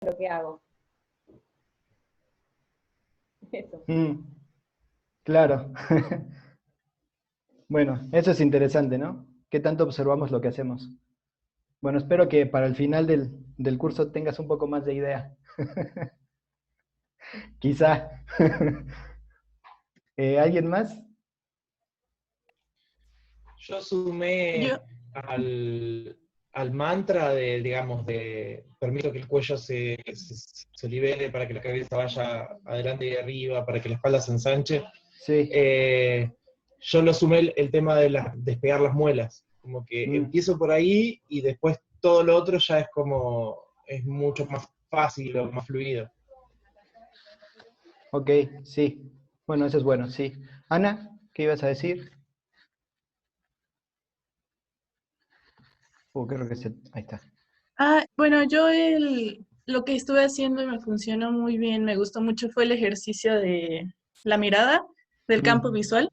lo que hago. Eso. Claro. Bueno, eso es interesante, ¿no? ¿Qué tanto observamos lo que hacemos? Bueno, espero que para el final del curso tengas un poco más de idea. Quizá. ¿Alguien más? Yo sumé Yo, al mantra de, digamos, de permito que el cuello se libere para que la cabeza vaya adelante y arriba, para que la espalda se ensanche. Sí. Yo lo sumé el tema de despegar las muelas. Como que empiezo por ahí y después todo lo otro ya es como, es mucho más fácil o más fluido. Ok, sí. Bueno, eso es bueno, sí. Ana, ¿qué ibas a decir? Creo que ahí está. bueno, yo lo que estuve haciendo y me funcionó muy bien, me gustó mucho, fue el ejercicio de la mirada, del campo visual.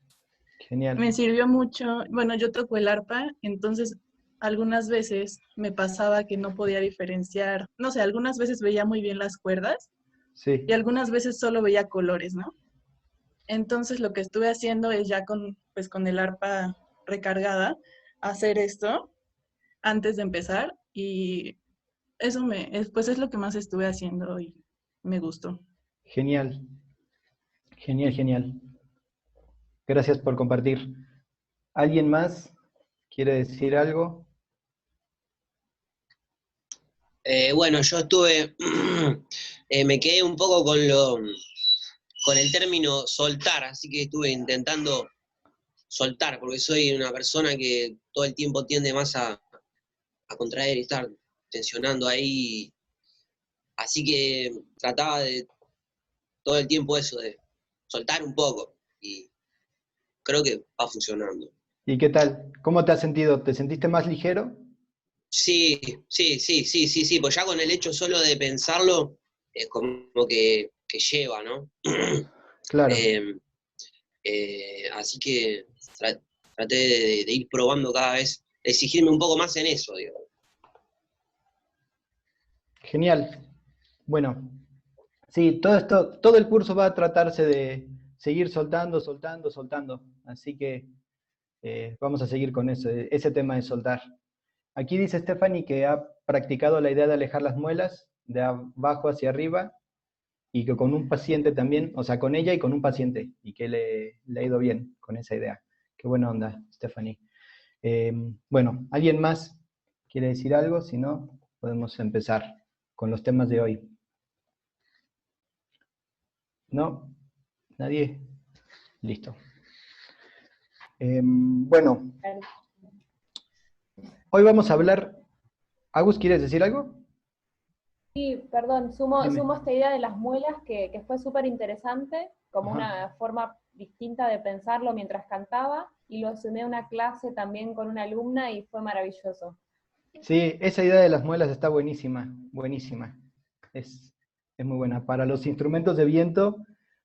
Genial. Me sirvió mucho, bueno, yo toco el arpa, entonces algunas veces me pasaba que no podía diferenciar, no sé, algunas veces veía muy bien las cuerdas Sí. y algunas veces solo veía colores, ¿no? Entonces lo que estuve haciendo es ya pues con el arpa recargada, hacer esto antes de empezar y eso pues es lo que más estuve haciendo y me gustó. Genial. Genial, genial. Gracias por compartir. ¿Alguien más quiere decir algo? Bueno, yo estuve, me quedé un poco con el término soltar, así que estuve intentando soltar, porque soy una persona que todo el tiempo tiende más a contraer y estar tensionando ahí, así que trataba de todo el tiempo eso, de soltar un poco, y creo que va funcionando. ¿Y qué tal? ¿Cómo te has sentido? ¿Te sentiste más ligero? Sí, sí, pues ya con el hecho solo de pensarlo, es como que lleva, ¿no? Claro. Así que traté de ir probando cada vez, exigirme un poco más en eso, digo. Genial. Bueno, sí, todo el curso va a tratarse de seguir soltando, soltando, soltando. Así que vamos a seguir con ese tema de soltar. Aquí dice Stephanie que ha practicado la idea de alejar las muelas de abajo hacia arriba y que con un paciente también, o sea, con ella y con un paciente, y que le ha ido bien con esa idea. Qué buena onda, Stephanie. Bueno, ¿alguien más quiere decir algo? Si no, podemos empezar con los temas de hoy. ¿No? ¿Nadie? Listo. Bueno, hoy vamos a hablar... ¿Agus, quieres decir algo? Sí, perdón, sumo Dime. esta idea de las muelas que fue súper interesante, como Ajá. una forma distinta de pensarlo mientras cantaba, y lo sumé a una clase también con una alumna y fue maravilloso. Sí, esa idea de las muelas está buenísima, buenísima. Es muy buena para los instrumentos de viento,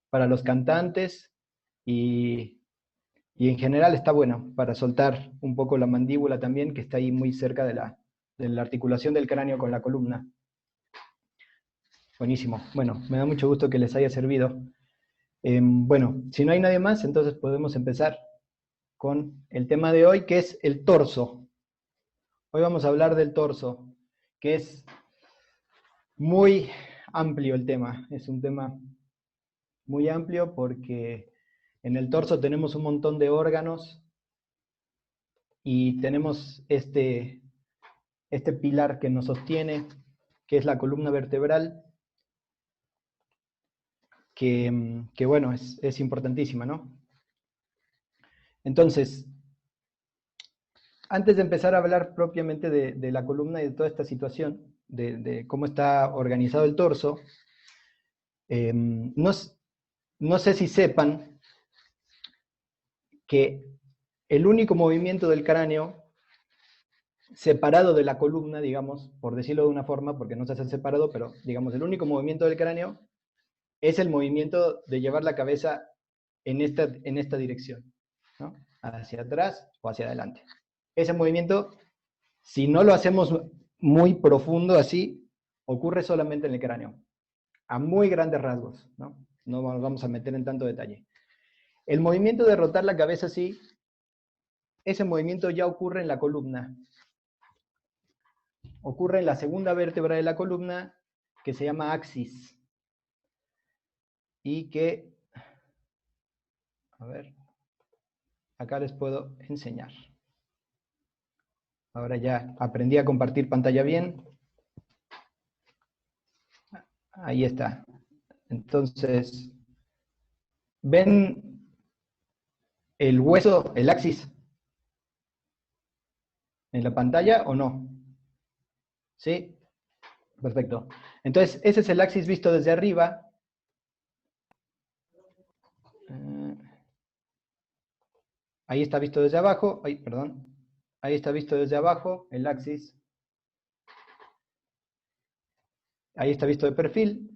para los cantantes y en general está buena para soltar un poco la mandíbula también, que está ahí muy cerca de la articulación del cráneo con la columna. Buenísimo. Bueno, me da mucho gusto que les haya servido. Bueno, si no hay nadie más, entonces podemos empezar con el tema de hoy, que es el torso. Hoy vamos a hablar del torso, que es muy amplio el tema. Es un tema muy amplio porque en el torso tenemos un montón de órganos y tenemos este pilar que nos sostiene, que es la columna vertebral, que bueno, es importantísima, ¿no? Entonces, antes de empezar a hablar propiamente de la columna y de toda esta situación, de cómo está organizado el torso, no sé si sepan que el único movimiento del cráneo separado de la columna, digamos, por decirlo de una forma, porque no se hace separado, pero digamos, el único movimiento del cráneo es el movimiento de llevar la cabeza en esta dirección, ¿no? Hacia atrás o hacia adelante. Ese movimiento, si no lo hacemos muy profundo así, ocurre solamente en el cráneo, a muy grandes rasgos, ¿no? No nos vamos a meter en tanto detalle. El movimiento de rotar la cabeza así, ese movimiento ya ocurre en la columna. Ocurre en la segunda vértebra de la columna, que se llama axis. Y que, a ver, acá les puedo enseñar. Ahora ya aprendí a compartir pantalla bien. Ahí está. Entonces, ¿ven el hueso, el axis, en la pantalla o no? ¿Sí? Perfecto. Entonces, ese es el axis visto desde arriba. Ahí está visto desde abajo. Ay, perdón. Ahí está visto desde abajo el axis. Ahí está visto de perfil.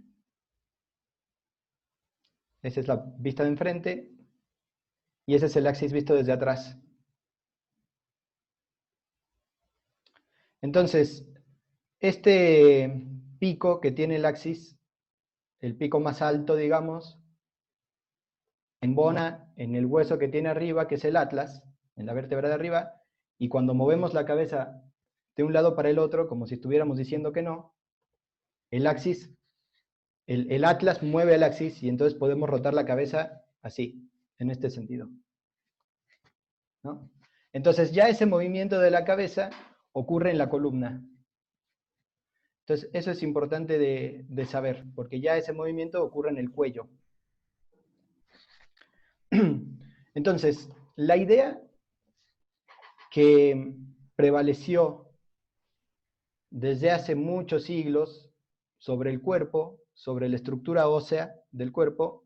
Esa es la vista de enfrente. Y ese es el axis visto desde atrás. Entonces, este pico que tiene el axis, el pico más alto, digamos, embona en el hueso que tiene arriba, que es el atlas, en la vértebra de arriba, y cuando movemos la cabeza de un lado para el otro, como si estuviéramos diciendo que no, el axis, el atlas mueve el axis y entonces podemos rotar la cabeza así, en este sentido, ¿no? Entonces ya ese movimiento de la cabeza ocurre en la columna. Entonces eso es importante de saber, porque ya ese movimiento ocurre en el cuello. Entonces, la idea que prevaleció desde hace muchos siglos sobre el cuerpo, sobre la estructura ósea del cuerpo,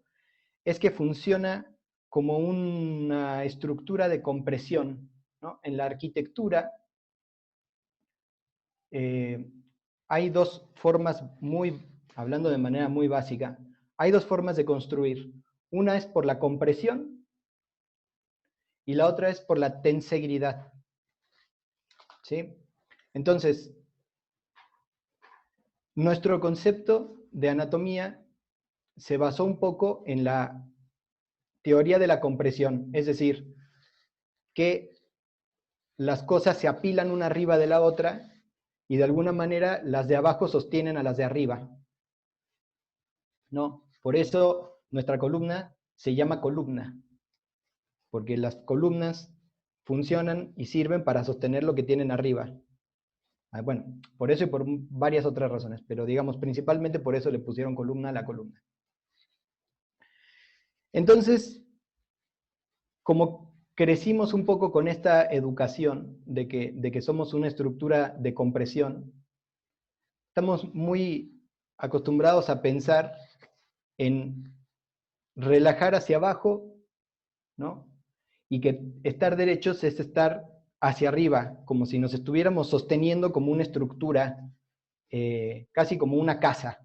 es que funciona como una estructura de compresión, ¿no? En la arquitectura hay dos formas hablando de manera muy básica, hay dos formas de construir. Una es por la compresión y la otra es por la tensegridad. ¿Sí? Entonces, nuestro concepto de anatomía se basó un poco en la teoría de la compresión, es decir, que las cosas se apilan una arriba de la otra y de alguna manera las de abajo sostienen a las de arriba. ¿No? Por eso nuestra columna se llama columna, porque las columnas funcionan y sirven para sostener lo que tienen arriba. Bueno, por eso y por varias otras razones, pero digamos principalmente por eso le pusieron columna a la columna. Entonces, como crecimos un poco con esta educación de que somos una estructura de compresión, estamos muy acostumbrados a pensar en relajar hacia abajo, ¿no? Y que estar derechos es estar hacia arriba, como si nos estuviéramos sosteniendo como una estructura, casi como una casa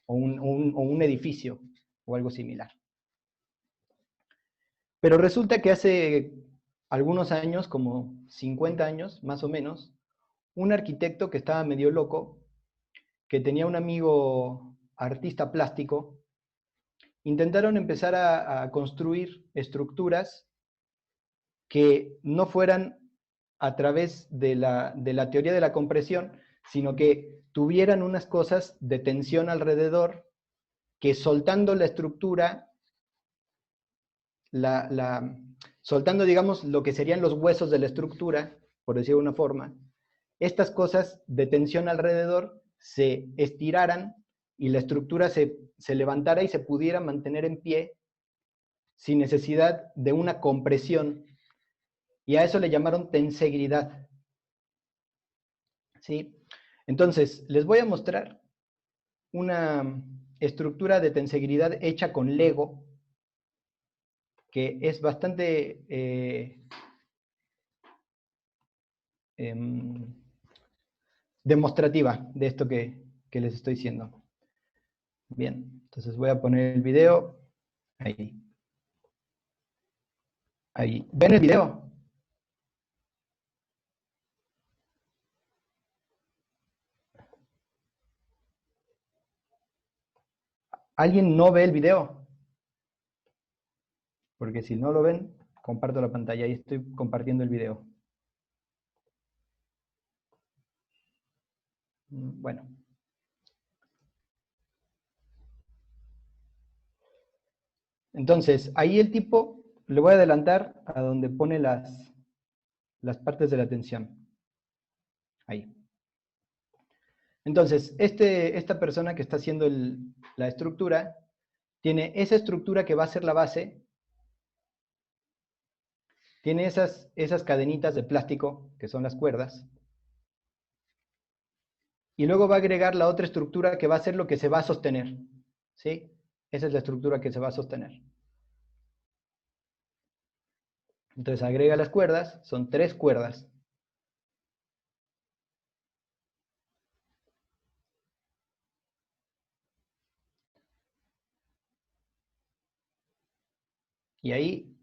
o un edificio o algo similar. Pero resulta que hace algunos años, como 50 años más o menos, un arquitecto que estaba medio loco, que tenía un amigo artista plástico, intentaron empezar a construir estructuras que no fueran a través de la teoría de la compresión, sino que tuvieran unas cosas de tensión alrededor, que soltando la estructura, soltando, digamos, lo que serían los huesos de la estructura, por decirlo de una forma, estas cosas de tensión alrededor se estiraran y la estructura se levantara y se pudiera mantener en pie sin necesidad de una compresión. Y a eso le llamaron tensegridad. ¿Sí? Entonces, les voy a mostrar una estructura de tensegridad hecha con Lego, que es bastante demostrativa de esto que les estoy diciendo. Bien, entonces voy a poner el video ahí. Ahí. ¿Ven el video? ¿Alguien no ve el video? Porque si no lo ven, comparto la pantalla. Ahí estoy compartiendo el video. Bueno. Entonces, ahí el tipo, le voy a adelantar a donde pone las partes de la atención. Ahí. Entonces, esta persona que está haciendo la estructura, tiene esa estructura que va a ser la base, tiene esas cadenitas de plástico, que son las cuerdas, y luego va a agregar la otra estructura que va a ser lo que se va a sostener, ¿sí? Esa es la estructura que se va a sostener. Entonces agrega las cuerdas, son 3 cuerdas. Y ahí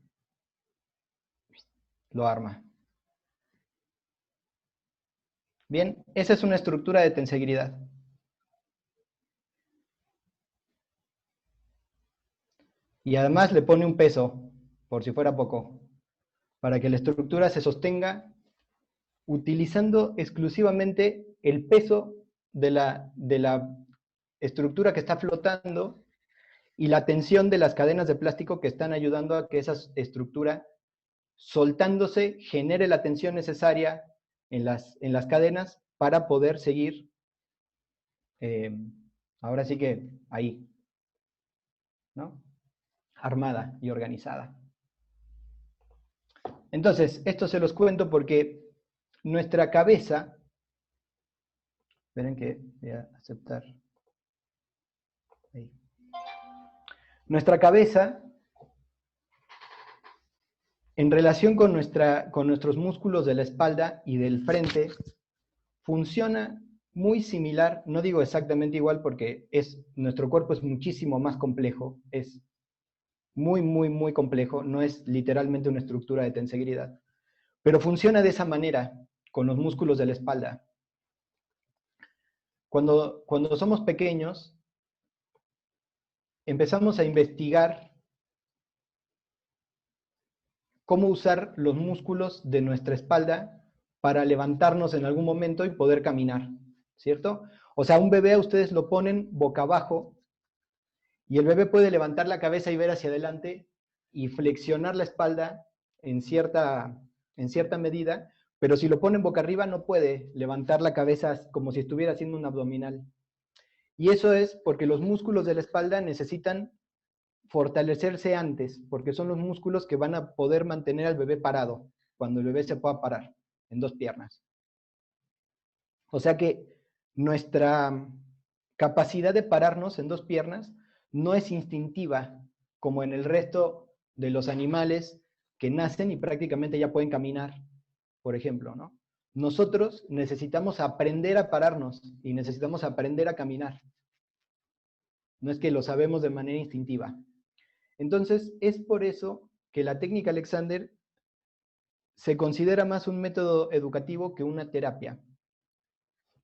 lo arma. Bien, esa es una estructura de tensegridad. Y además le pone un peso, por si fuera poco, para que la estructura se sostenga utilizando exclusivamente el peso de la estructura que está flotando y la tensión de las cadenas de plástico que están ayudando a que esa estructura, soltándose, genere la tensión necesaria en las cadenas para poder seguir, ahora sí que ahí, ¿no? Armada y organizada. Entonces, esto se los cuento porque nuestra cabeza, esperen que voy a aceptar, ahí. Nuestra cabeza, en relación con nuestros músculos de la espalda y del frente, funciona muy similar, no digo exactamente igual porque nuestro cuerpo es muchísimo más complejo, es muy, muy, muy complejo, no es literalmente una estructura de tensegridad, pero funciona de esa manera con los músculos de la espalda. Cuando somos pequeños, empezamos a investigar cómo usar los músculos de nuestra espalda para levantarnos en algún momento y poder caminar, ¿cierto? O sea, un bebé a ustedes lo ponen boca abajo y el bebé puede levantar la cabeza y ver hacia adelante y flexionar la espalda en cierta medida, pero si lo ponen boca arriba no puede levantar la cabeza como si estuviera haciendo un abdominal. Y eso es porque los músculos de la espalda necesitan fortalecerse antes, porque son los músculos que van a poder mantener al bebé parado, cuando el bebé se pueda parar en 2 piernas. O sea que nuestra capacidad de pararnos en 2 piernas no es instintiva, como en el resto de los animales que nacen y prácticamente ya pueden caminar, por ejemplo, ¿no? Nosotros necesitamos aprender a pararnos y necesitamos aprender a caminar. No es que lo sabemos de manera instintiva. Entonces, es por eso que la técnica Alexander se considera más un método educativo que una terapia.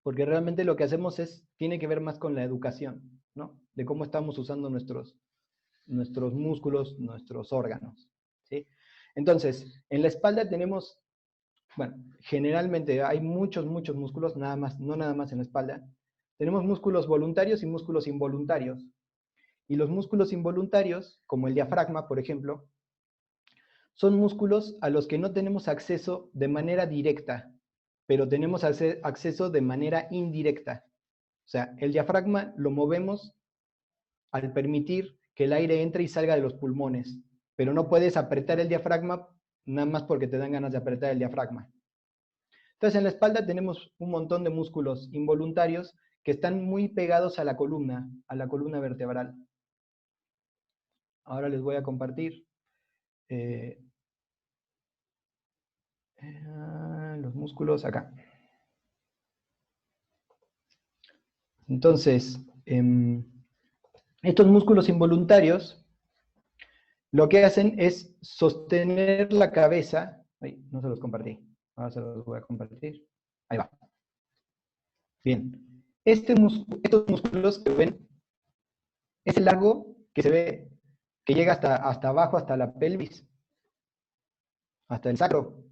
Porque realmente lo que hacemos tiene que ver más con la educación, ¿no? De cómo estamos usando nuestros músculos, nuestros órganos, ¿sí? Entonces, en la espalda tenemos, bueno, generalmente hay muchos músculos, no nada más en la espalda. Tenemos músculos voluntarios y músculos involuntarios. Y los músculos involuntarios, como el diafragma, por ejemplo, son músculos a los que no tenemos acceso de manera directa, pero tenemos acceso de manera indirecta. O sea, el diafragma lo movemos al permitir que el aire entre y salga de los pulmones, pero no puedes apretar el diafragma nada más porque te dan ganas de apretar el diafragma. Entonces, en la espalda tenemos un montón de músculos involuntarios que están muy pegados a la columna vertebral. Ahora les voy a compartir los músculos acá. Entonces, estos músculos involuntarios lo que hacen es sostener la cabeza. Ay, no se los compartí. Ahora se los voy a compartir. Ahí va. Bien. Estos músculos que ven ese largo que se ve, que llega hasta abajo, hasta la pelvis, hasta el sacro.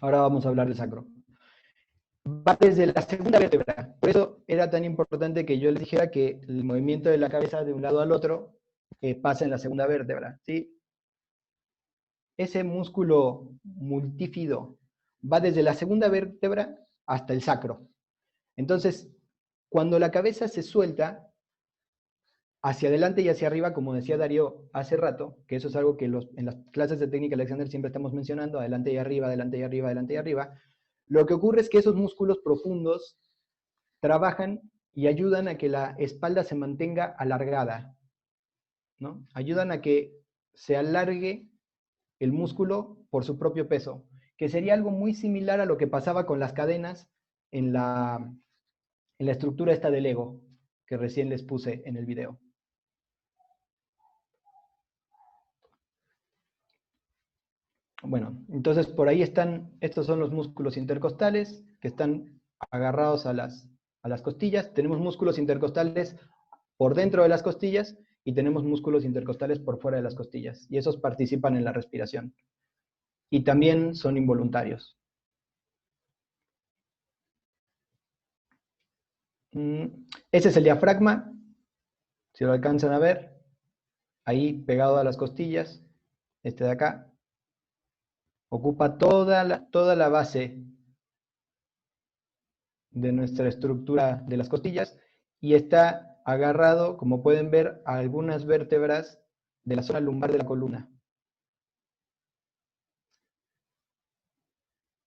Ahora vamos a hablar del sacro. Va desde la segunda vértebra. Por eso era tan importante que yo les dijera que el movimiento de la cabeza de un lado al otro pasa en la segunda vértebra, ¿sí? Ese músculo multífido va desde la segunda vértebra hasta el sacro. Entonces, cuando la cabeza se suelta hacia adelante y hacia arriba, como decía Darío hace rato, que eso es algo que en las clases de técnica Alexander siempre estamos mencionando, adelante y arriba, adelante y arriba, adelante y arriba, lo que ocurre es que esos músculos profundos trabajan y ayudan a que la espalda se mantenga alargada, ¿no? Ayudan a que se alargue el músculo por su propio peso, que sería algo muy similar a lo que pasaba con las cadenas en la estructura esta del ego, que recién les puse en el video. Bueno, entonces por ahí están, estos son los músculos intercostales que están agarrados a las costillas. Tenemos músculos intercostales por dentro de las costillas y tenemos músculos intercostales por fuera de las costillas. Y esos participan en la respiración. Y también son involuntarios. Ese es el diafragma, si lo alcanzan a ver, ahí pegado a las costillas, este de acá. Ocupa toda la base de nuestra estructura de las costillas y está agarrado, como pueden ver, a algunas vértebras de la zona lumbar de la columna.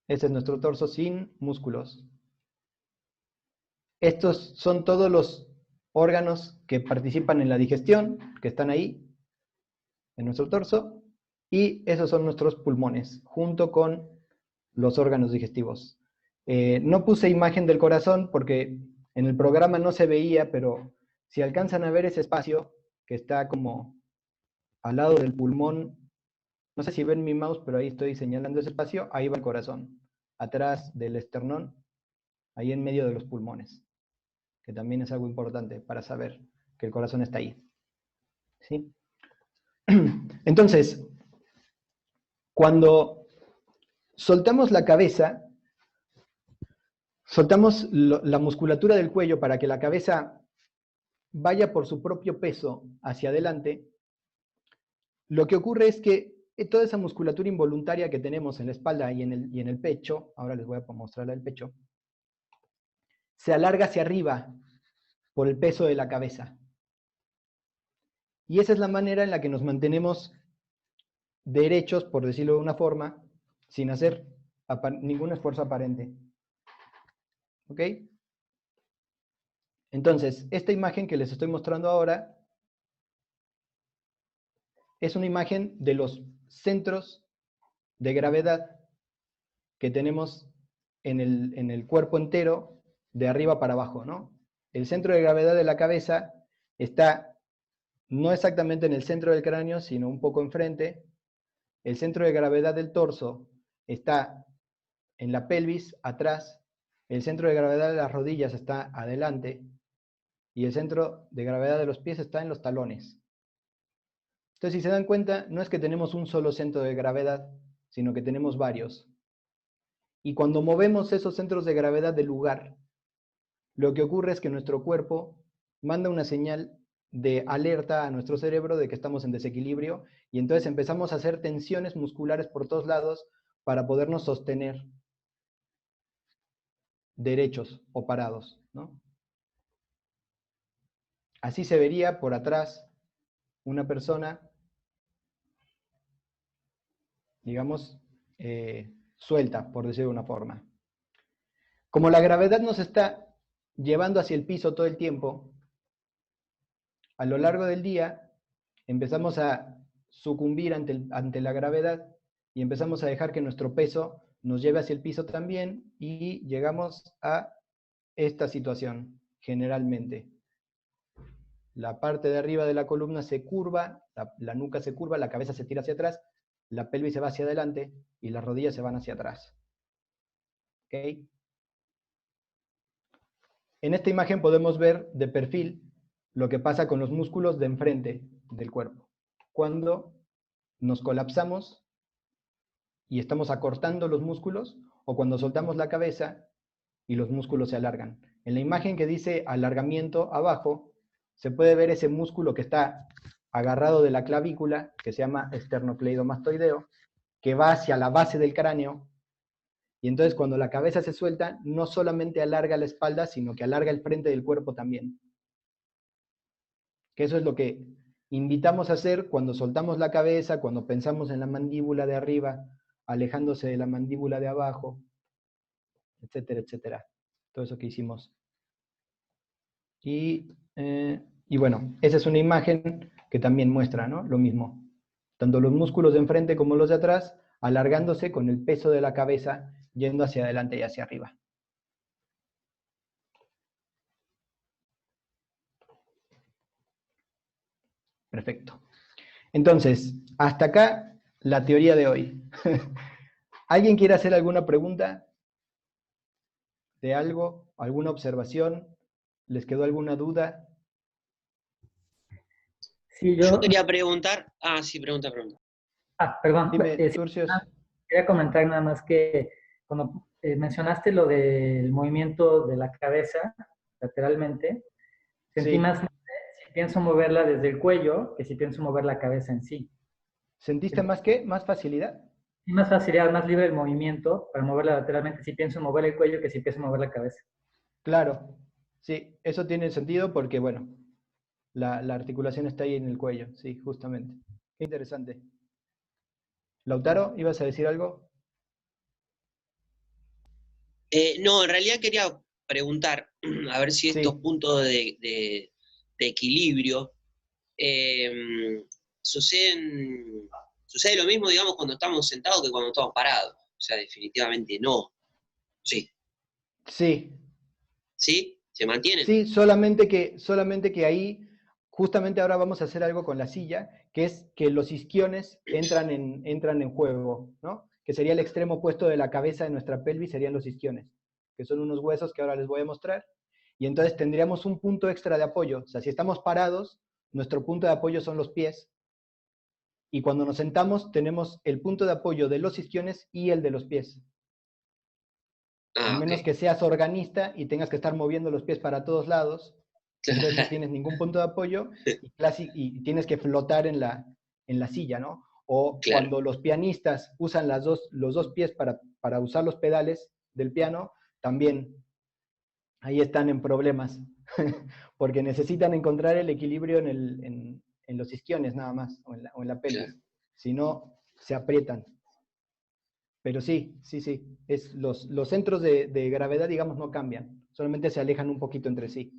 Este es nuestro torso sin músculos. Estos son todos los órganos que participan en la digestión, que están ahí, en nuestro torso, y esos son nuestros pulmones, junto con los órganos digestivos. No puse imagen del corazón porque en el programa no se veía, pero si alcanzan a ver ese espacio que está como al lado del pulmón, no sé si ven mi mouse, pero ahí estoy señalando ese espacio, ahí va el corazón, atrás del esternón, ahí en medio de los pulmones, que también es algo importante para saber que el corazón está ahí. ¿Sí? Entonces, cuando soltamos la cabeza, soltamos la musculatura del cuello para que la cabeza vaya por su propio peso hacia adelante, lo que ocurre es que toda esa musculatura involuntaria que tenemos en la espalda y en el pecho, ahora les voy a mostrarla el pecho, se alarga hacia arriba por el peso de la cabeza. Y esa es la manera en la que nos mantenemos derechos, por decirlo de una forma, sin hacer ningún esfuerzo aparente. ¿Ok? Entonces, esta imagen que les estoy mostrando ahora es una imagen de los centros de gravedad que tenemos en el cuerpo entero, de arriba para abajo, ¿no? El centro de gravedad de la cabeza está no exactamente en el centro del cráneo, sino un poco enfrente. El centro de gravedad del torso está en la pelvis, atrás. El centro de gravedad de las rodillas está adelante. Y el centro de gravedad de los pies está en los talones. Entonces, si se dan cuenta, no es que tenemos un solo centro de gravedad, sino que tenemos varios. Y cuando movemos esos centros de gravedad del lugar, lo que ocurre es que nuestro cuerpo manda una señal de alerta a nuestro cerebro de que estamos en desequilibrio y entonces empezamos a hacer tensiones musculares por todos lados para podernos sostener derechos o parados, ¿no? Así se vería por atrás una persona, digamos, suelta, por decirlo de una forma. Como la gravedad nos está llevando hacia el piso todo el tiempo, a lo largo del día empezamos a sucumbir ante la gravedad y empezamos a dejar que nuestro peso nos lleve hacia el piso también y llegamos a esta situación, generalmente. La parte de arriba de la columna se curva, la nuca se curva, la cabeza se tira hacia atrás, la pelvis se va hacia adelante y las rodillas se van hacia atrás. ¿Ok? En esta imagen podemos ver de perfil lo que pasa con los músculos de enfrente del cuerpo. Cuando nos colapsamos y estamos acortando los músculos, o cuando soltamos la cabeza y los músculos se alargan. En la imagen que dice alargamiento abajo, se puede ver ese músculo que está agarrado de la clavícula, que se llama esternocleidomastoideo, que va hacia la base del cráneo, y entonces cuando la cabeza se suelta, no solamente alarga la espalda, sino que alarga el frente del cuerpo también. Que eso es lo que invitamos a hacer cuando soltamos la cabeza, cuando pensamos en la mandíbula de arriba, alejándose de la mandíbula de abajo, etcétera, etcétera. Todo eso que hicimos. Y bueno, esa es una imagen que también muestra, ¿no?, lo mismo. Tanto los músculos de enfrente como los de atrás, alargándose con el peso de la cabeza, yendo hacia adelante y hacia arriba. Perfecto. Entonces, hasta acá la teoría de hoy. ¿Alguien quiere hacer alguna pregunta de algo? ¿Alguna observación? ¿Les quedó alguna duda? Sí, Yo quería preguntar. Ah, sí, pregunta. Perdón. Dime, Sí, Turcios. quería comentar nada más que cuando mencionaste lo del movimiento de la cabeza lateralmente, sentí Sí. más si pienso moverla desde el cuello que si pienso mover la cabeza en sí. ¿Sentiste más qué? ¿Más facilidad? Y más facilidad, más libre el movimiento para moverla lateralmente si pienso mover el cuello que si pienso mover la cabeza. Claro, sí, eso tiene sentido porque, bueno, la articulación está ahí en el cuello, sí, justamente. Qué interesante. Lautaro, ¿ibas a decir algo? No, en realidad quería preguntar, a ver si estos Sí. puntos de equilibrio sucede lo mismo, digamos, cuando estamos sentados que cuando estamos parados. O sea, definitivamente no. Sí. Sí, ¿Sí? ¿Se mantienen? sí, solamente que ahí, justamente ahora vamos a hacer algo con la silla, que es que los isquiones entran en juego, ¿no? Que sería el extremo opuesto de la cabeza de nuestra pelvis, serían los isquiones, que son unos huesos que ahora les voy a mostrar, y entonces tendríamos un punto extra de apoyo. O sea, si estamos parados, nuestro punto de apoyo son los pies, y cuando nos sentamos tenemos el punto de apoyo de los isquiones y el de los pies. Al menos Ok. que seas organista y tengas que estar moviendo los pies para todos lados, entonces no tienes ningún punto de apoyo y tienes que flotar en la silla, ¿no? O Claro. cuando los pianistas usan los dos pies para usar los pedales del piano, también ahí están en problemas, porque necesitan encontrar el equilibrio en los isquiones nada más, o en la pelvis. Claro. Si no, se aprietan. Pero sí. Los centros de gravedad, digamos, no cambian, solamente se alejan un poquito entre sí.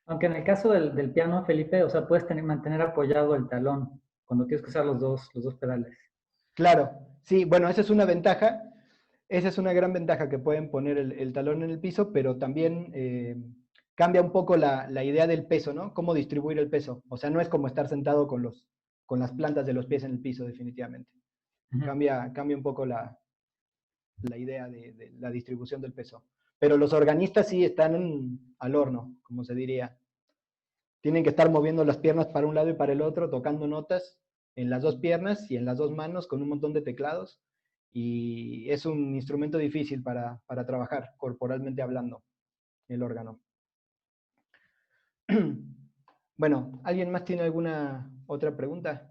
Aunque en el caso del piano, Felipe, o sea, puedes mantener apoyado el talón cuando tienes que usar los dos pedales. Claro, sí, bueno, esa es una ventaja, esa es una gran ventaja que pueden poner el talón en el piso, pero también cambia un poco la idea del peso, ¿no? Cómo distribuir el peso. O sea, no es como estar sentado con las plantas de los pies en el piso, definitivamente. Uh-huh. Cambia un poco la idea de la distribución del peso. Pero los organistas sí están al horno, como se diría. Tienen que estar moviendo las piernas para un lado y para el otro, tocando notas en las dos piernas y en las dos manos con un montón de teclados. Y es un instrumento difícil para trabajar, corporalmente hablando, el órgano. Bueno, ¿alguien más tiene alguna otra pregunta?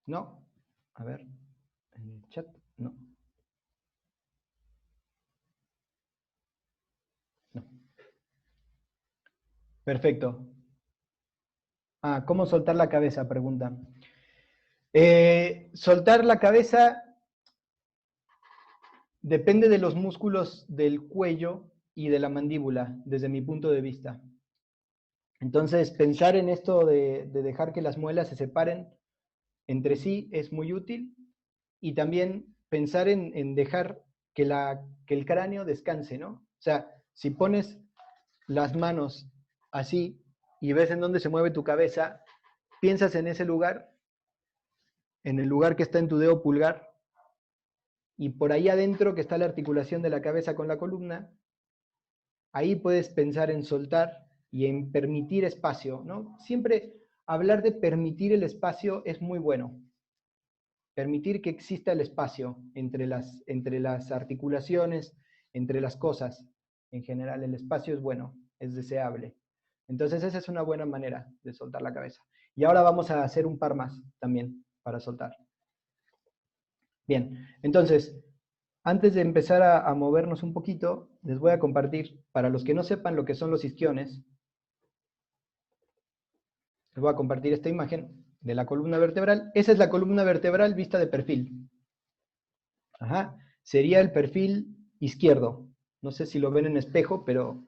¿No? A ver, en el chat, no. Perfecto. ¿Cómo soltar la cabeza? Pregunta. Soltar la cabeza depende de los músculos del cuello y de la mandíbula, desde mi punto de vista. Entonces, pensar en esto de dejar que las muelas se separen entre sí es muy útil, y también pensar en dejar que el cráneo descanse, ¿no? O sea, si pones las manos así y ves en dónde se mueve tu cabeza, piensas en ese lugar, en el lugar que está en tu dedo pulgar, y por ahí adentro, que está la articulación de la cabeza con la columna, ahí puedes pensar en soltar y en permitir espacio, ¿no? Siempre hablar de permitir el espacio es muy bueno. Permitir que exista el espacio entre las articulaciones, entre las cosas. En general, el espacio es bueno, es deseable. Entonces, esa es una buena manera de soltar la cabeza. Y ahora vamos a hacer un par más también para soltar. Bien, entonces, antes de empezar a movernos un poquito, les voy a compartir, para los que no sepan lo que son los isquiones, les voy a compartir esta imagen de la columna vertebral. Esa es la columna vertebral vista de perfil. Ajá. Sería el perfil izquierdo. No sé si lo ven en espejo, pero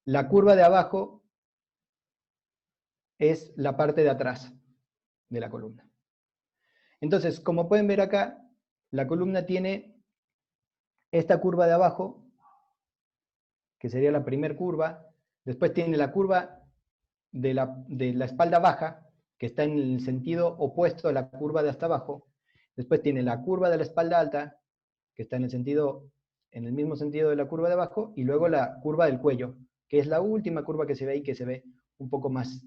la curva de abajo es la parte de atrás de la columna. Entonces, como pueden ver acá, la columna tiene esta curva de abajo, que sería la primera curva. Después tiene la curva de la espalda baja, que está en el sentido opuesto a la curva de hasta abajo. Después tiene la curva de la espalda alta, que está en el mismo sentido de la curva de abajo, y luego la curva del cuello, que es la última curva que se ve ahí, que se ve un poco más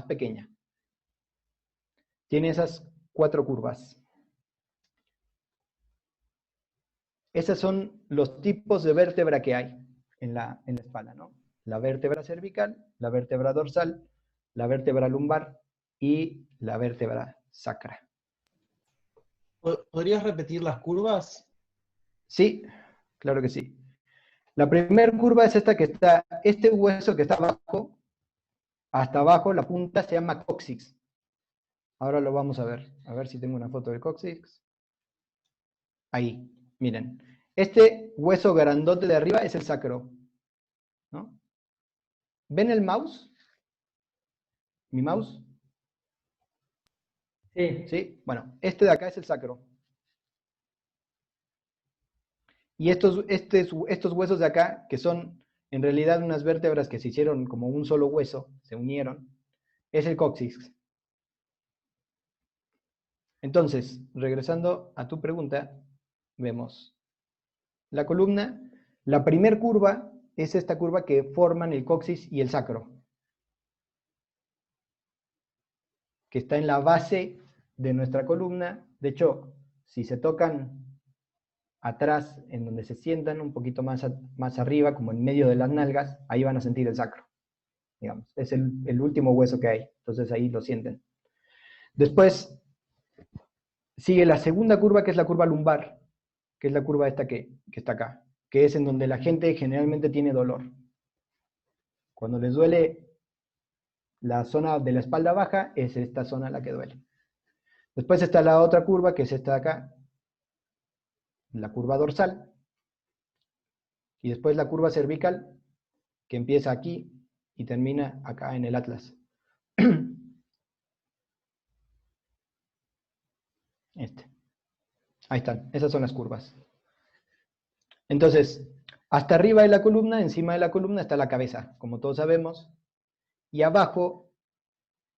pequeña. Tiene esas 4 curvas. Esos son los tipos de vértebra que hay en la espalda, ¿no? La vértebra cervical, la vértebra dorsal, la vértebra lumbar y la vértebra sacra. ¿Podrías repetir las curvas? Sí, claro que sí. La primera curva es esta que está, este hueso que está abajo, hasta abajo, la punta se llama cóccix. Ahora lo vamos a ver si tengo una foto del cóccix. Ahí, miren. Este hueso grandote de arriba es el sacro, ¿no? ¿Ven el mouse? ¿Mi mouse? Sí. ¿Sí? Bueno, este de acá es el sacro. Y estos huesos de acá, que son en realidad unas vértebras que se hicieron como un solo hueso, se unieron, es el cóccix. Entonces, regresando a tu pregunta, vemos la columna. La primer curva es esta curva que forman el coxis y el sacro, que está en la base de nuestra columna. De hecho, si se tocan atrás, en donde se sientan, un poquito más arriba, como en medio de las nalgas, ahí van a sentir el sacro. Digamos, es el último hueso que hay, entonces ahí lo sienten. Después sigue la segunda curva, que es la curva lumbar, que es la curva esta que está acá, que es en donde la gente generalmente tiene dolor. Cuando les duele la zona de la espalda baja, es esta zona la que duele. Después está la otra curva, que es esta de acá, la curva dorsal, y después la curva cervical, que empieza aquí y termina acá en el atlas. Ahí están, esas son las curvas. Entonces, hasta arriba de la columna, encima de la columna está la cabeza, como todos sabemos, y abajo,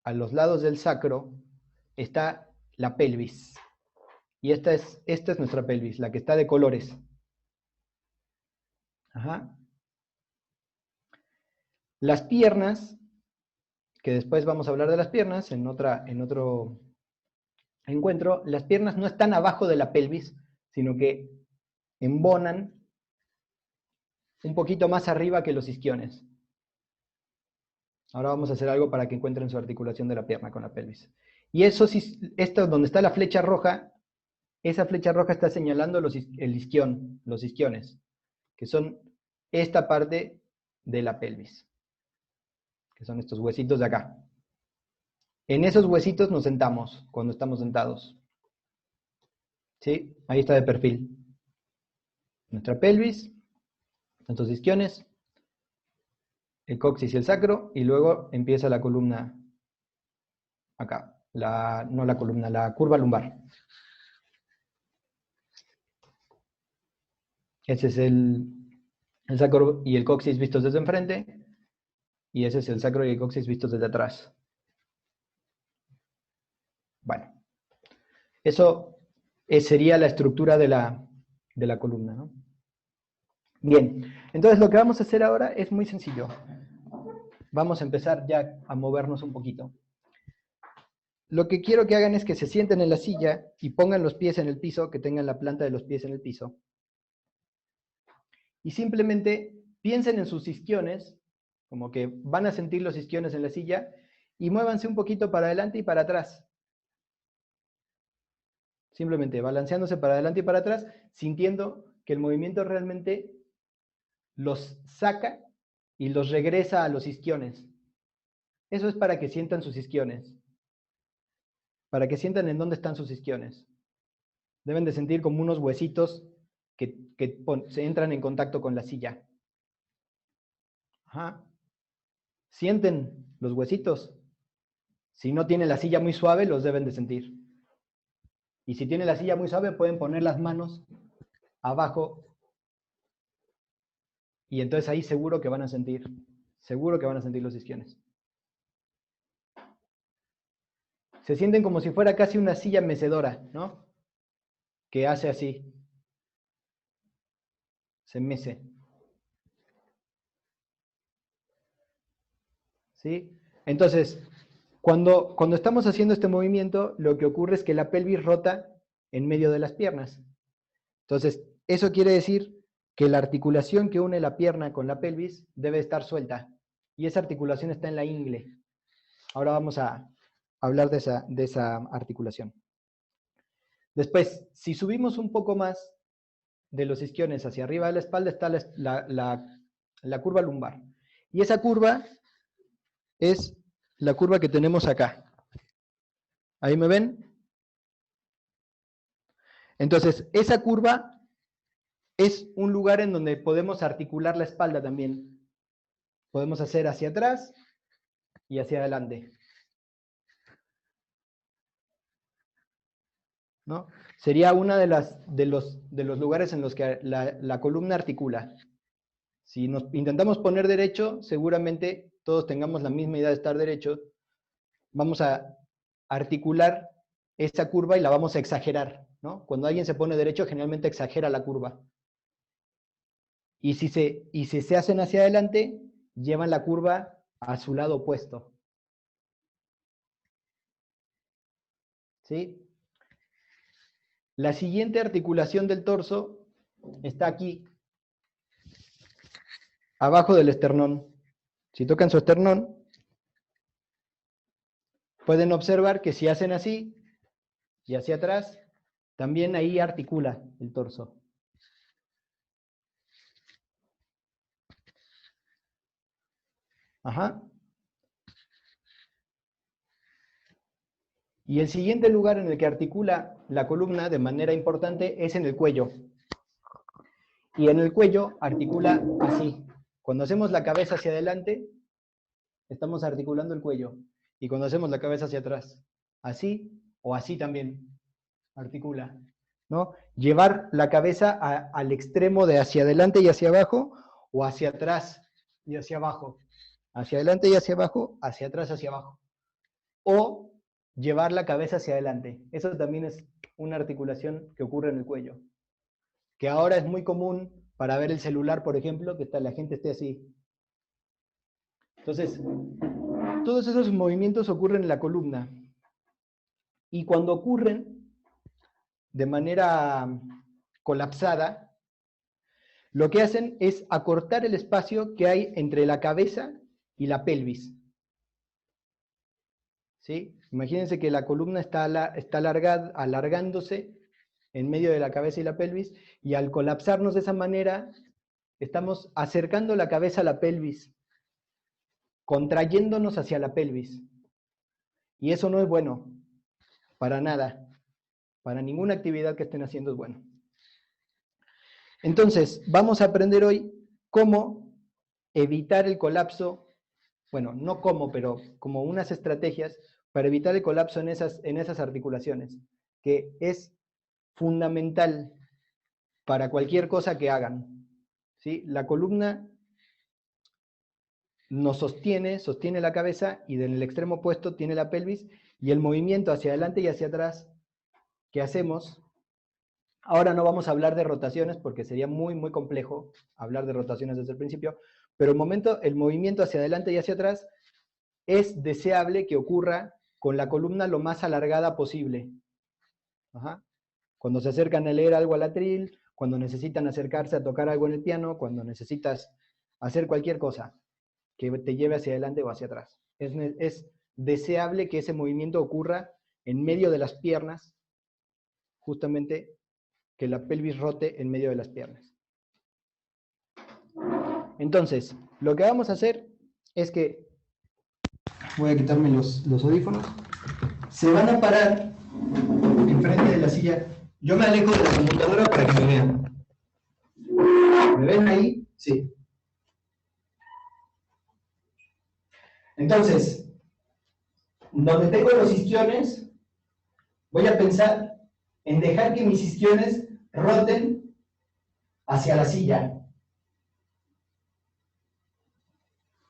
a los lados del sacro, está la pelvis. Y esta es nuestra pelvis, la que está de colores. Ajá. Las piernas, que después vamos a hablar de las piernas en otro encuentro, las piernas no están abajo de la pelvis, sino que embonan un poquito más arriba que los isquiones. Ahora vamos a hacer algo para que encuentren su articulación de la pierna con la pelvis. Y eso, esto donde está la flecha roja, esa flecha roja está señalando los isquiones, que son esta parte de la pelvis, que son estos huesitos de acá. En esos huesitos nos sentamos cuando estamos sentados. ¿Sí? Ahí está de perfil. Nuestra pelvis, nuestros isquiones, el coxis y el sacro, y luego empieza la columna acá. No la columna, la curva lumbar. Ese es el sacro y el coxis vistos desde enfrente, y ese es el sacro y el coxis vistos desde atrás. Bueno, eso sería la estructura de la columna, ¿no? Bien, entonces lo que vamos a hacer ahora es muy sencillo. Vamos a empezar ya a movernos un poquito. Lo que quiero que hagan es que se sienten en la silla y pongan los pies en el piso, que tengan la planta de los pies en el piso. Y simplemente piensen en sus isquiones, como que van a sentir los isquiones en la silla, y muévanse un poquito para adelante y para atrás. Simplemente balanceándose para adelante y para atrás, sintiendo que el movimiento realmente los saca y los regresa a los isquiones. Eso es para que sientan sus isquiones. Para que sientan en dónde están sus isquiones. Deben de sentir como unos huesitos que se entran en contacto con la silla. Ajá. ¿Sienten los huesitos? Si no tienen la silla muy suave, los deben de sentir. Y si tienen la silla muy suave, pueden poner las manos abajo. Y entonces ahí seguro que van a sentir los isquiones. Se sienten como si fuera casi una silla mecedora, ¿no? Que hace así. Se mece. ¿Sí? Entonces, cuando estamos haciendo este movimiento, lo que ocurre es que la pelvis rota en medio de las piernas. Entonces, eso quiere decir que la articulación que une la pierna con la pelvis debe estar suelta. Y esa articulación está en la ingle. Ahora vamos a hablar de esa articulación. Después, si subimos un poco más de los isquiones hacia arriba de la espalda, está la curva lumbar. Y esa curva es la curva que tenemos acá. ¿Ahí me ven? Entonces, esa curva es un lugar en donde podemos articular la espalda también. Podemos hacer hacia atrás y hacia adelante. ¿No? Sería uno de los lugares en los que la columna articula. Si nos intentamos poner derecho, seguramente todos tengamos la misma idea de estar derecho. Vamos a articular esa curva y la vamos a exagerar, ¿no? Cuando alguien se pone derecho, generalmente exagera la curva. Y si se hacen hacia adelante, llevan la curva a su lado opuesto. ¿Sí? La siguiente articulación del torso está aquí, abajo del esternón. Si tocan su esternón, pueden observar que si hacen así y hacia atrás, también ahí articula el torso. Ajá. Y el siguiente lugar en el que articula la columna de manera importante es en el cuello. Y en el cuello articula así. Cuando hacemos la cabeza hacia adelante, estamos articulando el cuello. Y cuando hacemos la cabeza hacia atrás, así o así también articula, ¿no? Llevar la cabeza al extremo de hacia adelante y hacia abajo, o hacia atrás y hacia abajo. Hacia adelante y hacia abajo, hacia atrás, hacia abajo. O llevar la cabeza hacia adelante. Eso también es una articulación que ocurre en el cuello. Que ahora es muy común para ver el celular, por ejemplo, que la gente esté así. Entonces, todos esos movimientos ocurren en la columna. Y cuando ocurren de manera colapsada, lo que hacen es acortar el espacio que hay entre la cabeza y la pelvis. ¿Sí? Imagínense que la columna está alargándose en medio de la cabeza y la pelvis, y al colapsarnos de esa manera, estamos acercando la cabeza a la pelvis, contrayéndonos hacia la pelvis. Y eso no es bueno, para nada. Para ninguna actividad que estén haciendo es bueno. Entonces, vamos a aprender hoy cómo evitar el colapso. Bueno, no cómo, pero como unas estrategias para evitar el colapso en esas articulaciones, que es fundamental para cualquier cosa que hagan. ¿Sí? La columna nos sostiene la cabeza, y en el extremo opuesto tiene la pelvis, y el movimiento hacia adelante y hacia atrás que hacemos Ahora no vamos a hablar de rotaciones porque sería muy, muy complejo hablar de rotaciones desde el principio, pero el movimiento hacia adelante y hacia atrás es deseable que ocurra con la columna lo más alargada posible. Ajá. Cuando se acercan a leer algo al atril, cuando necesitan acercarse a tocar algo en el piano, cuando necesitas hacer cualquier cosa que te lleve hacia adelante o hacia atrás. Es deseable que ese movimiento ocurra en medio de las piernas, justamente que la pelvis rote en medio de las piernas. Entonces, lo que vamos a hacer es que, voy a quitarme los audífonos, se van a parar enfrente de la silla. Yo me alejo de la computadora para que me vean. ¿Me ven ahí? Sí. Entonces, donde tengo los isquiones, voy a pensar en dejar que mis isquiones roten hacia la silla.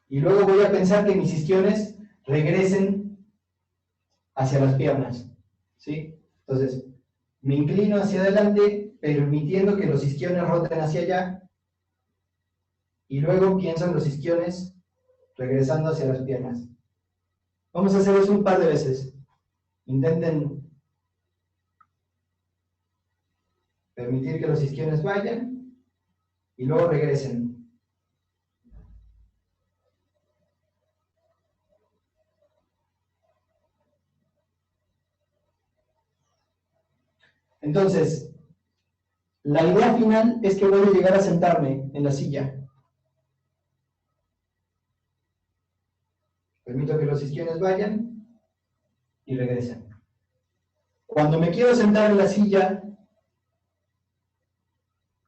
Y luego voy a pensar que mis isquiones regresen hacia las piernas. ¿Sí? Entonces, me inclino hacia adelante, permitiendo que los isquiones roten hacia allá. Y luego pienso en los isquiones regresando hacia las piernas. Vamos a hacer eso un par de veces. Intenten permitir que los isquiones vayan y luego regresen. Entonces, la idea final es que voy a llegar a sentarme en la silla. Permito que los isquiones vayan y regresen. Cuando me quiero sentar en la silla,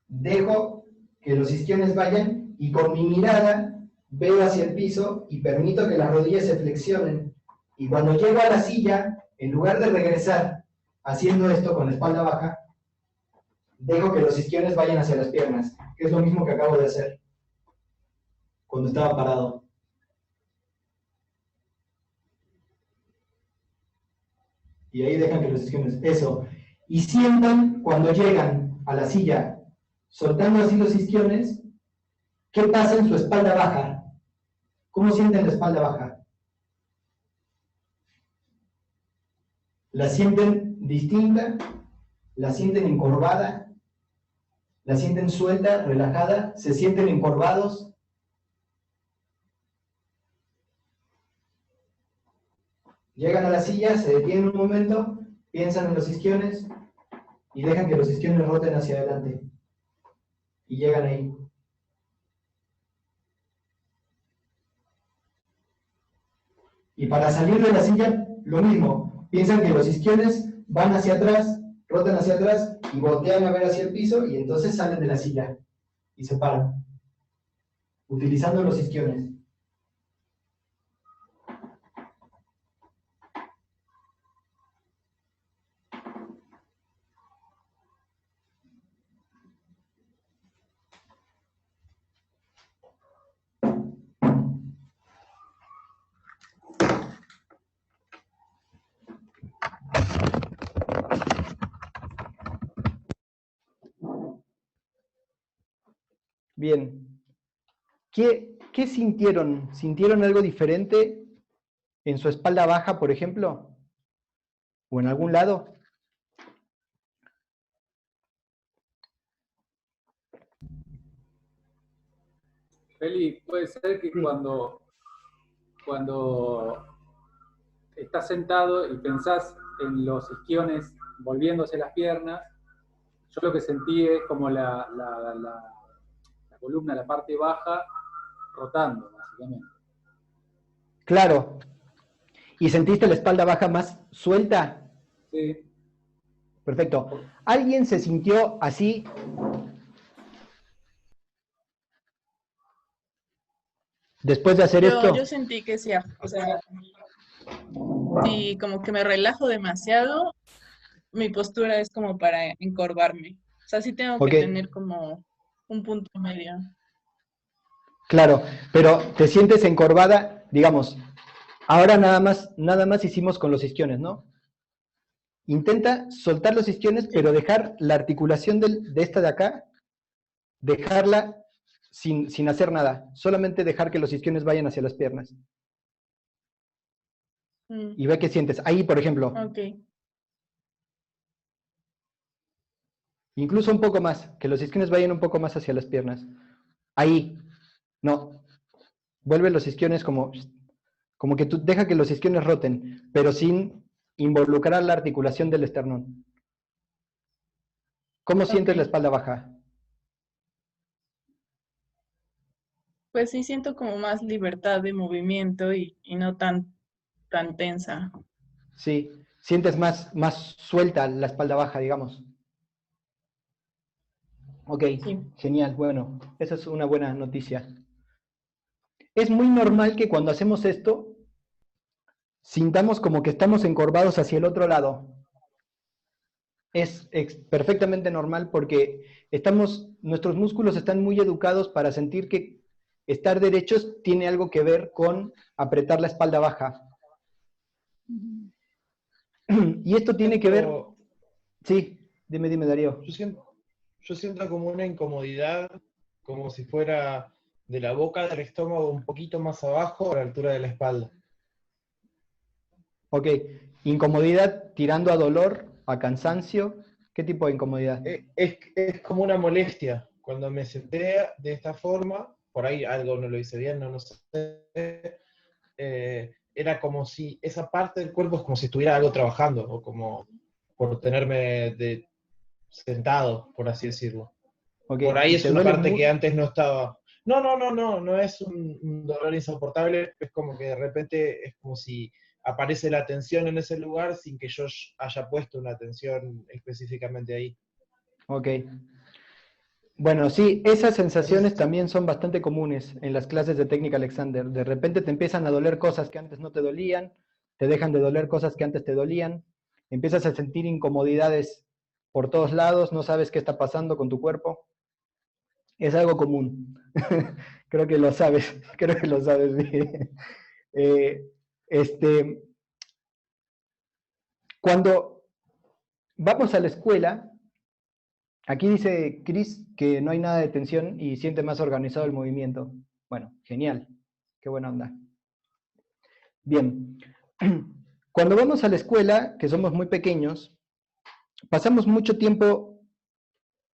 dejo que los isquiones vayan y con mi mirada veo hacia el piso y permito que las rodillas se flexionen. Y cuando llego a la silla, en lugar de regresar haciendo esto con la espalda baja, dejo que los isquiones vayan hacia las piernas, que es lo mismo que acabo de hacer cuando estaba parado. Y ahí dejan que los isquiones, eso. Y sientan cuando llegan a la silla, soltando así los isquiones, ¿qué pasa en su espalda baja? ¿Cómo sienten la espalda baja? ¿La sienten distinta? ¿La sienten encorvada? ¿La sienten suelta, relajada? ¿Se sienten encorvados? Llegan a la silla, se detienen un momento, piensan en los isquiones y dejan que los isquiones roten hacia adelante. Y llegan ahí. Y para salir de la silla, lo mismo. Piensan que los isquiones van hacia atrás, rotan hacia atrás y voltean a ver hacia el piso y entonces salen de la silla y se paran, utilizando los isquiones. Bien. ¿Qué sintieron? ¿Sintieron algo diferente en su espalda baja, por ejemplo? ¿O en algún lado? Feli, puede ser que cuando estás sentado y pensás en los isquiones volviéndose las piernas, yo lo que sentí es como la columna, la parte baja, rotando, básicamente. Claro. ¿Y sentiste la espalda baja más suelta? Sí. Perfecto. ¿Alguien se sintió así? Después de hacer esto. Yo sentí que sí, o sea, si como que me relajo demasiado, mi postura es como para encorvarme. O sea, sí tengo que tener como un punto medio. Claro, pero te sientes encorvada, digamos, ahora nada más hicimos con los isquiones, ¿no? Intenta soltar los isquiones, pero dejar la articulación de esta de acá, dejarla sin hacer nada. Solamente dejar que los isquiones vayan hacia las piernas. Y ve qué sientes. Ahí, por ejemplo. Ok. Incluso un poco más, que los isquiones vayan un poco más hacia las piernas. Ahí. No. Vuelve los isquiones como que tú deja que los isquiones roten, pero sin involucrar la articulación del esternón. ¿Cómo sientes la espalda baja? Pues sí siento como más libertad de movimiento y no tan tensa. Sí. Sientes más suelta la espalda baja, digamos. Ok, Sí. genial, bueno, esa es una buena noticia. Es muy normal que cuando hacemos esto, sintamos como que estamos encorvados hacia el otro lado. Es perfectamente normal porque nuestros músculos están muy educados para sentir que estar derechos tiene algo que ver con apretar la espalda baja. Y esto tiene que ver... Sí, dime, Darío. Yo siento como una incomodidad, como si fuera de la boca del estómago un poquito más abajo a la altura de la espalda. Ok, incomodidad tirando a dolor, a cansancio. ¿Qué tipo de incomodidad? Es como una molestia. Cuando me senté de esta forma, por ahí algo no lo hice bien, no sé, era como si esa parte del cuerpo es como si estuviera algo trabajando, o como por tenerme sentado, por así decirlo. Okay. Por ahí es una parte muy... que antes no estaba. No es un dolor insoportable, es como que de repente es como si aparece la tensión en ese lugar sin que yo haya puesto una tensión específicamente ahí. Ok. Bueno, sí, esas sensaciones también son bastante comunes en las clases de técnica Alexander. De repente te empiezan a doler cosas que antes no te dolían, te dejan de doler cosas que antes te dolían, empiezas a sentir incomodidades por todos lados, no sabes qué está pasando con tu cuerpo. Es algo común. Creo que lo sabes bien. Cuando vamos a la escuela, aquí dice Chris que no hay nada de tensión y siente más organizado el movimiento. Bueno, genial. Qué buena onda. Bien. Cuando vamos a la escuela, que somos muy pequeños, pasamos mucho tiempo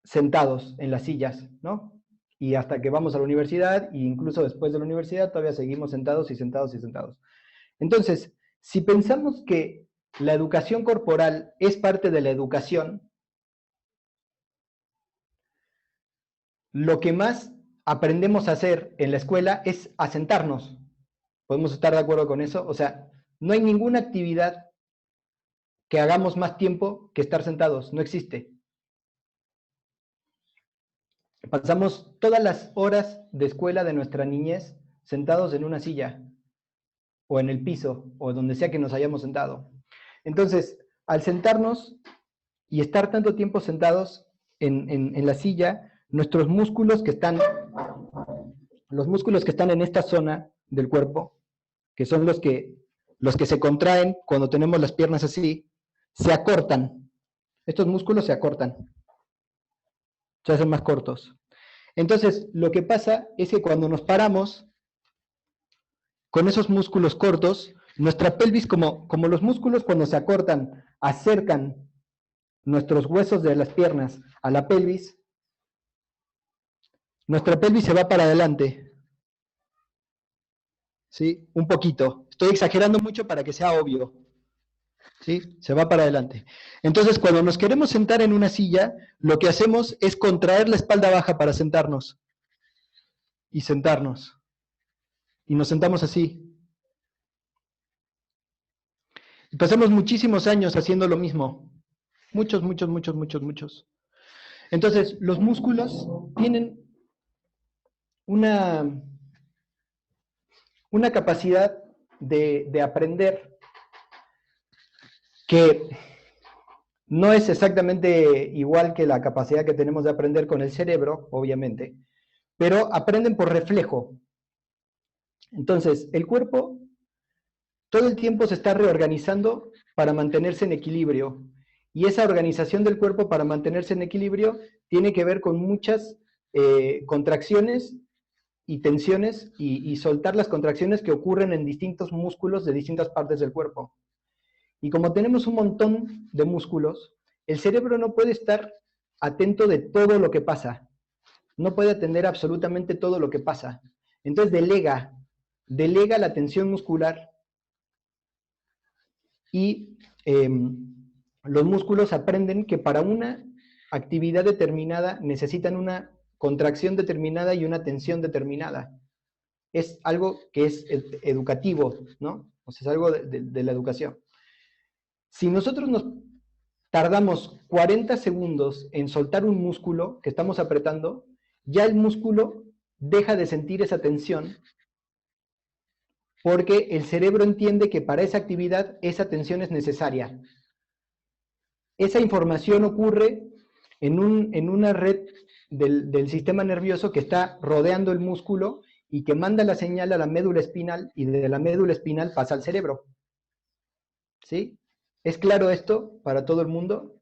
sentados en las sillas, ¿no? Y hasta que vamos a la universidad, e incluso después de la universidad, todavía seguimos sentados y sentados y sentados. Entonces, si pensamos que la educación corporal es parte de la educación, lo que más aprendemos a hacer en la escuela es a sentarnos. ¿Podemos estar de acuerdo con eso? O sea, no hay ninguna actividad que hagamos más tiempo que estar sentados, no existe. Pasamos todas las horas de escuela de nuestra niñez sentados en una silla, o en el piso, o donde sea que nos hayamos sentado. Entonces, al sentarnos y estar tanto tiempo sentados en la silla, nuestros músculos los músculos que están en esta zona del cuerpo, que son los que se contraen cuando tenemos las piernas así, se acortan. Estos músculos se acortan, se hacen más cortos. Entonces, lo que pasa es que cuando nos paramos, con esos músculos cortos, nuestra pelvis, como los músculos cuando se acortan, acercan nuestros huesos de las piernas a la pelvis, nuestra pelvis se va para adelante. ¿Sí? Un poquito. Estoy exagerando mucho para que sea obvio. ¿Sí? Se va para adelante. Entonces, cuando nos queremos sentar en una silla, lo que hacemos es contraer la espalda baja para sentarnos. Y sentarnos. Y nos sentamos así. Y pasamos muchísimos años haciendo lo mismo. Muchos. Entonces, los músculos tienen una capacidad de aprender que no es exactamente igual que la capacidad que tenemos de aprender con el cerebro, obviamente, pero aprenden por reflejo. Entonces, el cuerpo todo el tiempo se está reorganizando para mantenerse en equilibrio. Y esa organización del cuerpo para mantenerse en equilibrio tiene que ver con muchas contracciones y tensiones y soltar las contracciones que ocurren en distintos músculos de distintas partes del cuerpo. Y como tenemos un montón de músculos, el cerebro no puede estar atento de todo lo que pasa. No puede atender absolutamente todo lo que pasa. Entonces delega la tensión muscular y los músculos aprenden que para una actividad determinada necesitan una contracción determinada y una tensión determinada. Es algo que es educativo, ¿no? O sea, es algo de la educación. Si nosotros nos tardamos 40 segundos en soltar un músculo que estamos apretando, ya el músculo deja de sentir esa tensión porque el cerebro entiende que para esa actividad esa tensión es necesaria. Esa información ocurre en una red del sistema nervioso que está rodeando el músculo y que manda la señal a la médula espinal y de la médula espinal pasa al cerebro. ¿Sí? ¿Es claro esto para todo el mundo?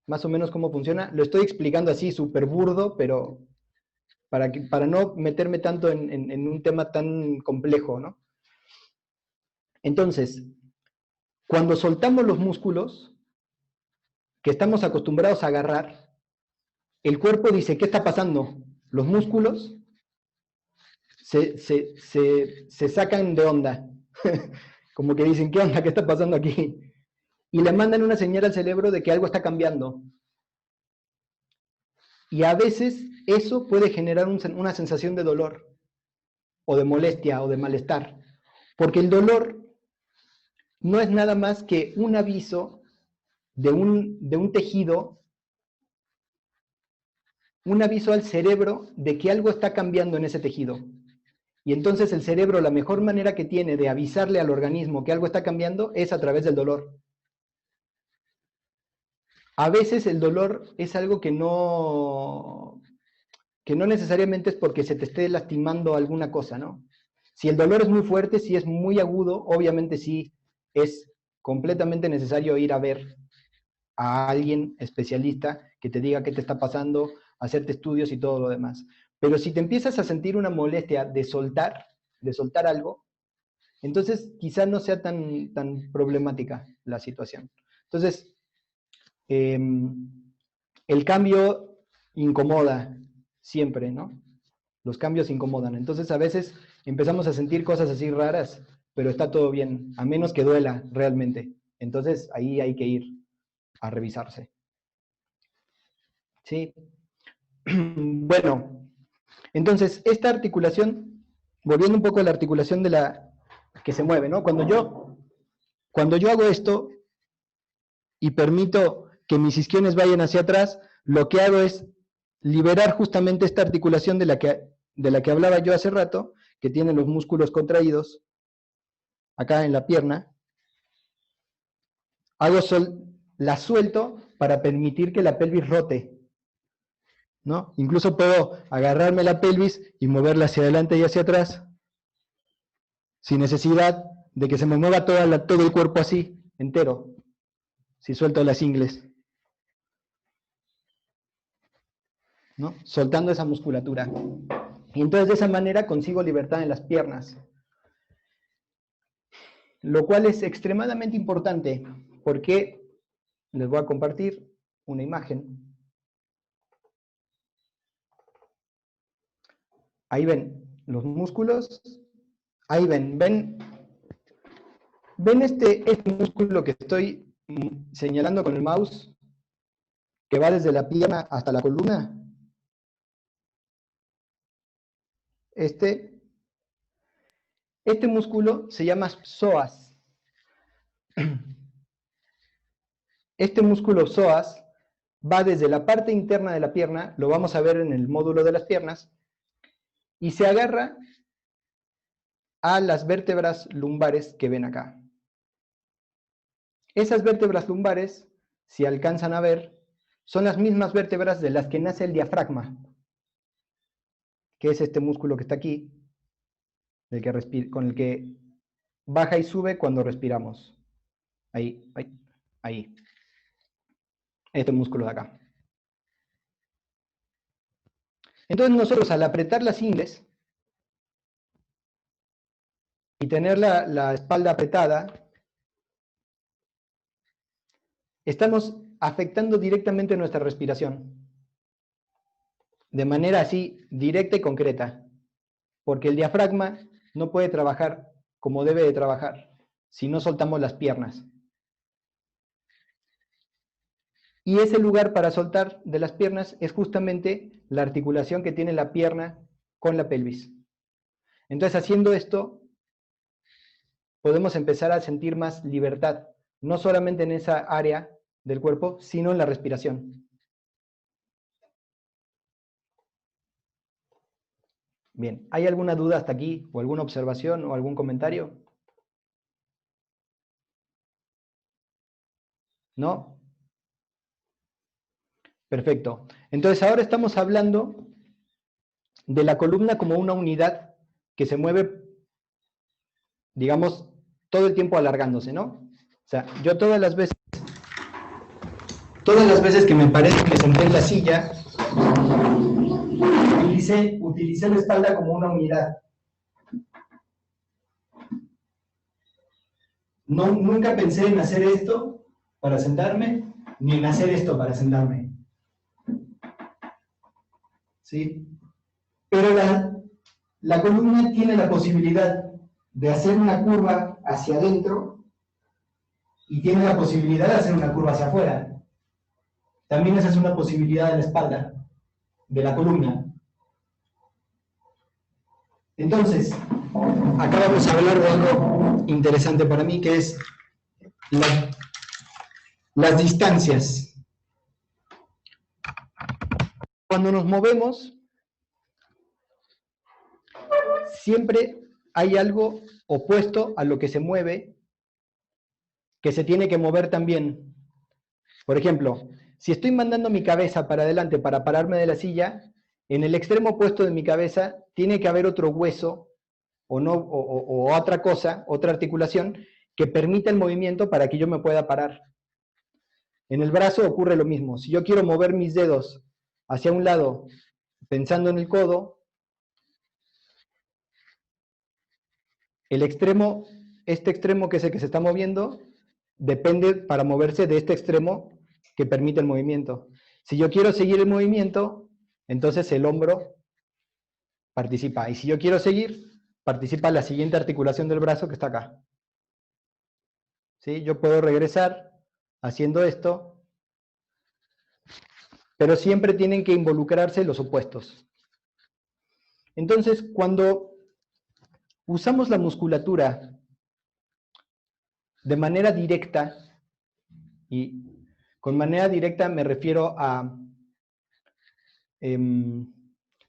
Más o menos cómo funciona. Lo estoy explicando así súper burdo, pero para no meterme tanto en un tema tan complejo, ¿no? Entonces, cuando soltamos los músculos que estamos acostumbrados a agarrar, el cuerpo dice, ¿qué está pasando? Los músculos se sacan de onda. Como que dicen, ¿qué onda? ¿Qué está pasando aquí? Y le mandan una señal al cerebro de que algo está cambiando. Y a veces eso puede generar una sensación de dolor, o de molestia, o de malestar. Porque el dolor no es nada más que un aviso de un tejido, un aviso al cerebro de que algo está cambiando en ese tejido. Y entonces el cerebro, la mejor manera que tiene de avisarle al organismo que algo está cambiando es a través del dolor. A veces el dolor es algo que no necesariamente es porque se te esté lastimando alguna cosa, ¿no? Si el dolor es muy fuerte, si es muy agudo, obviamente sí es completamente necesario ir a ver a alguien especialista que te diga qué te está pasando, hacerte estudios y todo lo demás. Pero si te empiezas a sentir una molestia de soltar algo, entonces quizá no sea tan problemática la situación. Entonces, el cambio incomoda siempre, ¿no? Los cambios incomodan. Entonces a veces empezamos a sentir cosas así raras, pero está todo bien, a menos que duela realmente. Entonces ahí hay que ir a revisarse. ¿Sí? Bueno, entonces esta articulación, volviendo un poco a la articulación de la que se mueve, ¿no? Cuando yo hago esto y permito que mis isquiones vayan hacia atrás, lo que hago es liberar justamente esta articulación de la que hablaba yo hace rato, que tiene los músculos contraídos, acá en la pierna. La suelto para permitir que la pelvis rote, ¿no? Incluso puedo agarrarme la pelvis y moverla hacia adelante y hacia atrás, sin necesidad de que se me mueva todo el cuerpo así, entero, si suelto las ingles, ¿no? Soltando esa musculatura. Y entonces de esa manera consigo libertad en las piernas. Lo cual es extremadamente importante, porque les voy a compartir una imagen. Ahí ven los músculos. Ahí ven este músculo que estoy señalando con el mouse, que va desde la pierna hasta la columna. Este músculo se llama psoas. Este músculo psoas va desde la parte interna de la pierna, lo vamos a ver en el módulo de las piernas, y se agarra a las vértebras lumbares que ven acá. Esas vértebras lumbares, si alcanzan a ver, son las mismas vértebras de las que nace el diafragma, que es este músculo que está aquí, con el que baja y sube cuando respiramos. Ahí. este músculo de acá. Entonces nosotros al apretar las ingles y tener la espalda apretada, estamos afectando directamente nuestra respiración, de manera así directa y concreta, porque el diafragma no puede trabajar como debe de trabajar si no soltamos las piernas. Y ese lugar para soltar de las piernas es justamente la articulación que tiene la pierna con la pelvis. Entonces, haciendo esto, podemos empezar a sentir más libertad, no solamente en esa área del cuerpo, sino en la respiración. Bien, ¿hay alguna duda hasta aquí, o alguna observación, o algún comentario? ¿No? Perfecto. Entonces ahora estamos hablando de la columna como una unidad que se mueve, digamos, todo el tiempo alargándose, ¿no? O sea, yo todas las veces que me paré, que me senté en la silla, utilicé la espalda como una unidad. Nunca pensé en hacer esto para sentarme, ni en hacer esto para sentarme. ¿Sí? Pero la columna tiene la posibilidad de hacer una curva hacia adentro y tiene la posibilidad de hacer una curva hacia afuera. También esa es una posibilidad de la espalda, de la columna. Entonces, acá vamos a hablar de algo interesante para mí, que es las distancias. Cuando nos movemos, siempre hay algo opuesto a lo que se mueve, que se tiene que mover también. Por ejemplo, si estoy mandando mi cabeza para adelante para pararme de la silla, en el extremo opuesto de mi cabeza tiene que haber otro hueso o otra cosa, otra articulación, que permita el movimiento para que yo me pueda parar. En el brazo ocurre lo mismo. Si yo quiero mover mis dedos hacia un lado, pensando en el codo, este extremo que es el que se está moviendo, depende para moverse de este extremo que permite el movimiento. Si yo quiero seguir el movimiento, entonces el hombro participa. Y si yo quiero seguir, participa la siguiente articulación del brazo que está acá. ¿Sí? Yo puedo regresar haciendo esto, pero siempre tienen que involucrarse los opuestos. Entonces, cuando usamos la musculatura de manera directa, y con manera directa me refiero a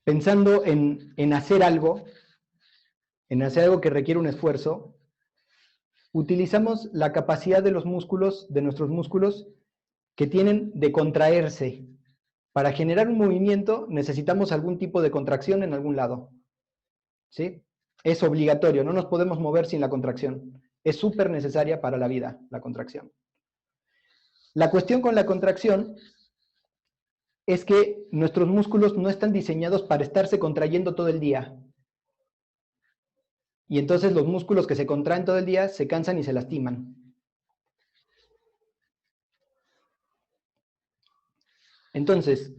pensando en hacer algo que requiere un esfuerzo, utilizamos la capacidad de los músculos, de nuestros músculos, que tienen de contraerse. Para generar un movimiento necesitamos algún tipo de contracción en algún lado. ¿Sí? Es obligatorio, no nos podemos mover sin la contracción. Es súper necesaria para la vida, la contracción. La cuestión con la contracción es que nuestros músculos no están diseñados para estarse contrayendo todo el día. Y entonces los músculos que se contraen todo el día se cansan y se lastiman. Entonces,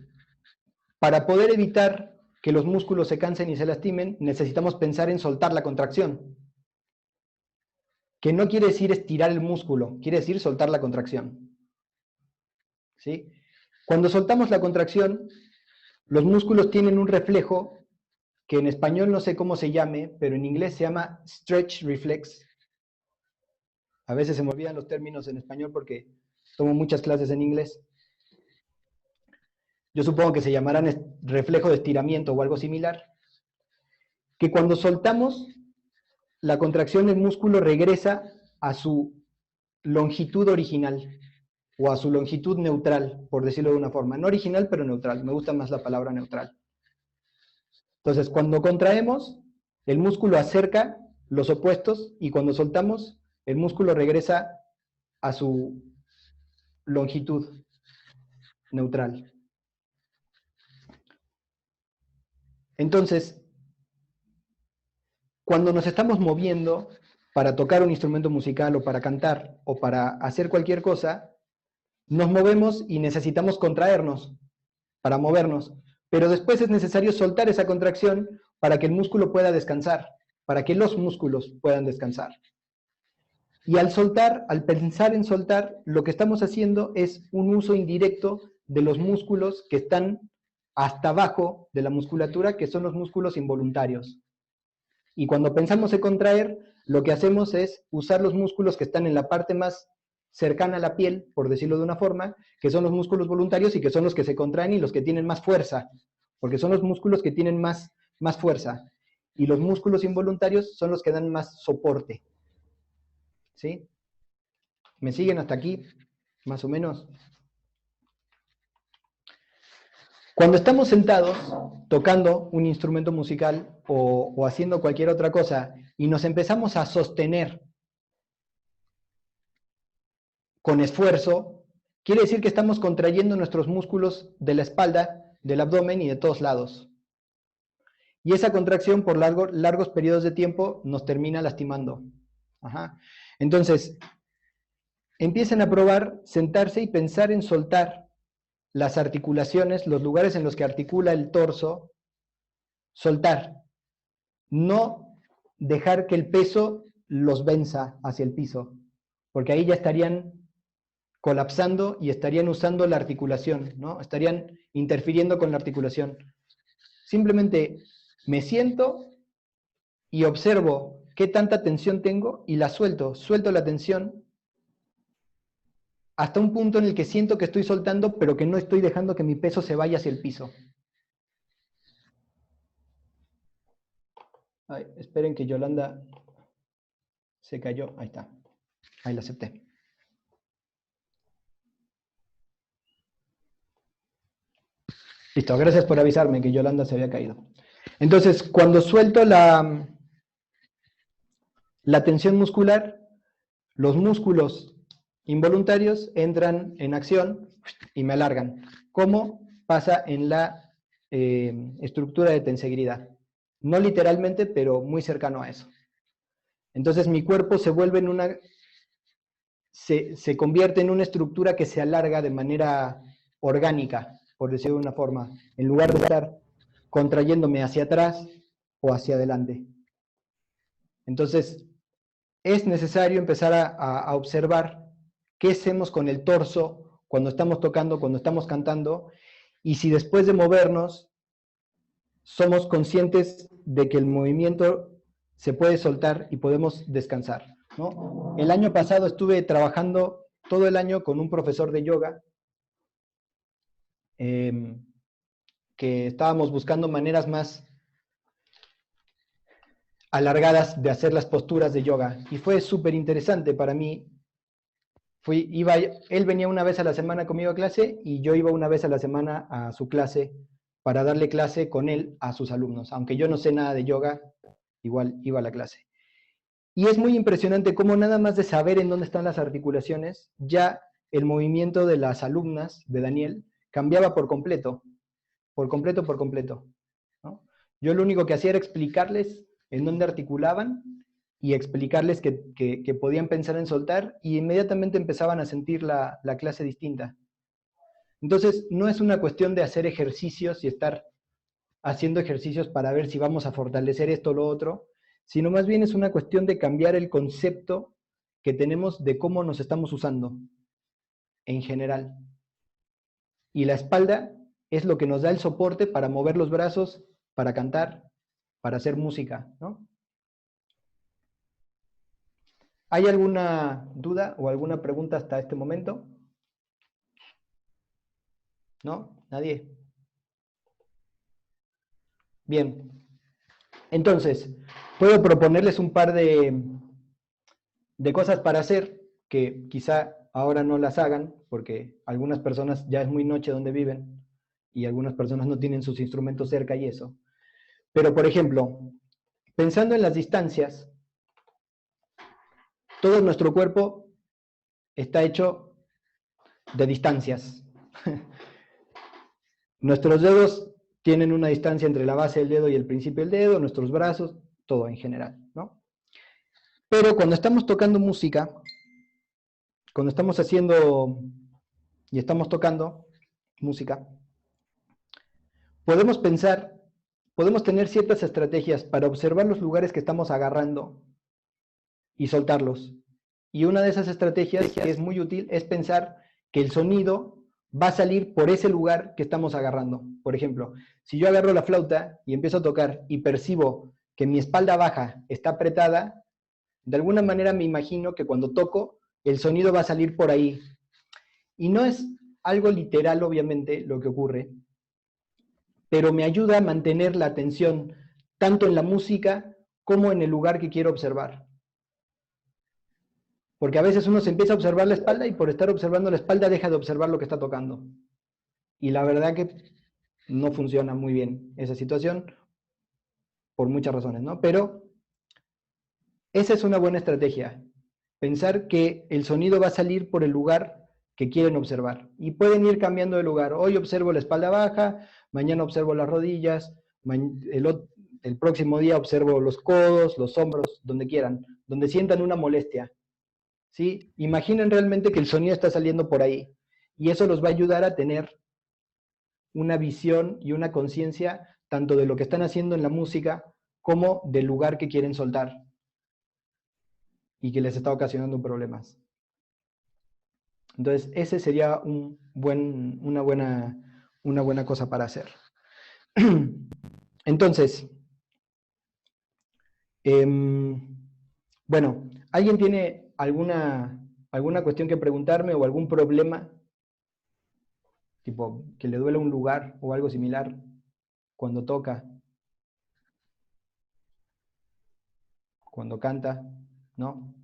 para poder evitar que los músculos se cansen y se lastimen, necesitamos pensar en soltar la contracción. Que no quiere decir estirar el músculo, quiere decir soltar la contracción. ¿Sí? Cuando soltamos la contracción, los músculos tienen un reflejo que en español no sé cómo se llame, pero en inglés se llama stretch reflex. A veces se me olvidan los términos en español porque tomo muchas clases en inglés. Yo supongo que se llamarán reflejo de estiramiento o algo similar. Que cuando soltamos la contracción, el músculo regresa a su longitud original o a su longitud neutral, por decirlo de una forma. No original, pero neutral. Me gusta más la palabra neutral. Entonces, cuando contraemos, el músculo acerca los opuestos y cuando soltamos, el músculo regresa a su longitud. neutral. Entonces, cuando nos estamos moviendo para tocar un instrumento musical o para cantar o para hacer cualquier cosa, nos movemos y necesitamos contraernos para movernos, pero después es necesario soltar esa contracción para que el músculo pueda descansar, para que los músculos puedan descansar. Y al soltar, al pensar en soltar, lo que estamos haciendo es un uso indirecto de los músculos que están hasta abajo de la musculatura, que son los músculos involuntarios. Y cuando pensamos en contraer, lo que hacemos es usar los músculos que están en la parte más cercana a la piel, por decirlo de una forma, que son los músculos voluntarios y que son los que se contraen y los que tienen más fuerza, porque son los músculos que tienen más fuerza. Y los músculos involuntarios son los que dan más soporte. ¿Sí? ¿Me siguen hasta aquí? Más o menos. Cuando estamos sentados tocando un instrumento musical o haciendo cualquier otra cosa y nos empezamos a sostener con esfuerzo, quiere decir que estamos contrayendo nuestros músculos de la espalda, del abdomen y de todos lados. Y esa contracción por largos periodos de tiempo nos termina lastimando. Ajá. Entonces, empiecen a probar sentarse y pensar en soltar las articulaciones, los lugares en los que articula el torso, soltar. No dejar que el peso los venza hacia el piso, porque ahí ya estarían colapsando y estarían usando la articulación, ¿no? Estarían interfiriendo con la articulación. Simplemente me siento y observo qué tanta tensión tengo y la suelto la tensión hasta un punto en el que siento que estoy soltando, pero que no estoy dejando que mi peso se vaya hacia el piso. Ay, esperen que Yolanda se cayó. Ahí está. Ahí la acepté. Listo, gracias por avisarme que Yolanda se había caído. Entonces, cuando suelto la tensión muscular, los músculos involuntarios entran en acción y me alargan. ¿Cómo pasa en la estructura de tensegridad? No literalmente, pero muy cercano a eso. Entonces mi cuerpo se vuelve en se convierte en una estructura que se alarga de manera orgánica, por decirlo de una forma, en lugar de estar contrayéndome hacia atrás o hacia adelante. Entonces, es necesario empezar a observar qué hacemos con el torso cuando estamos tocando, cuando estamos cantando, y si después de movernos somos conscientes de que el movimiento se puede soltar y podemos descansar, ¿no? El año pasado estuve trabajando todo el año con un profesor de yoga, que estábamos buscando maneras más alargadas de hacer las posturas de yoga, y fue súper interesante para mí. Él venía una vez a la semana conmigo a clase y yo iba una vez a la semana a su clase para darle clase con él a sus alumnos. Aunque yo no sé nada de yoga, igual iba a la clase. Y es muy impresionante cómo nada más de saber en dónde están las articulaciones, ya el movimiento de las alumnas de Daniel cambiaba por completo, ¿no? Yo lo único que hacía era explicarles en dónde articulaban y explicarles que podían pensar en soltar, y inmediatamente empezaban a sentir la clase distinta. Entonces, no es una cuestión de hacer ejercicios y estar haciendo ejercicios para ver si vamos a fortalecer esto o lo otro, sino más bien es una cuestión de cambiar el concepto que tenemos de cómo nos estamos usando en general. Y la espalda es lo que nos da el soporte para mover los brazos, para cantar, para hacer música, ¿no? ¿Hay alguna duda o alguna pregunta hasta este momento? ¿No? ¿Nadie? Bien. Entonces, puedo proponerles un par de cosas para hacer, que quizá ahora no las hagan, porque algunas personas ya es muy noche donde viven, y algunas personas no tienen sus instrumentos cerca y eso. Pero, por ejemplo, pensando en las distancias, todo nuestro cuerpo está hecho de distancias. Nuestros dedos tienen una distancia entre la base del dedo y el principio del dedo, nuestros brazos, todo en general, ¿no? Pero cuando estamos tocando música, cuando estamos haciendo y estamos tocando música, podemos pensar, podemos tener ciertas estrategias para observar los lugares que estamos agarrando y soltarlos. Y una de esas estrategias que es muy útil es pensar que el sonido va a salir por ese lugar que estamos agarrando. Por ejemplo, si yo agarro la flauta y empiezo a tocar y percibo que mi espalda baja está apretada, de alguna manera me imagino que cuando toco, el sonido va a salir por ahí. Y no es algo literal, obviamente, lo que ocurre, pero me ayuda a mantener la atención tanto en la música como en el lugar que quiero observar. Porque a veces uno se empieza a observar la espalda y por estar observando la espalda deja de observar lo que está tocando. Y la verdad que no funciona muy bien esa situación por muchas razones, ¿no? Pero esa es una buena estrategia. Pensar que el sonido va a salir por el lugar que quieren observar. Y pueden ir cambiando de lugar. Hoy observo la espalda baja, mañana observo las rodillas, el próximo día observo los codos, los hombros, donde quieran, donde sientan una molestia. ¿Sí? Imaginen realmente que el sonido está saliendo por ahí. Y eso los va a ayudar a tener una visión y una conciencia tanto de lo que están haciendo en la música como del lugar que quieren soltar y que les está ocasionando problemas. Entonces, ese sería una buena cosa para hacer. Entonces, bueno, ¿alguien tiene alguna cuestión que preguntarme o algún problema? Tipo, que le duele un lugar o algo similar cuando toca, cuando canta, ¿no?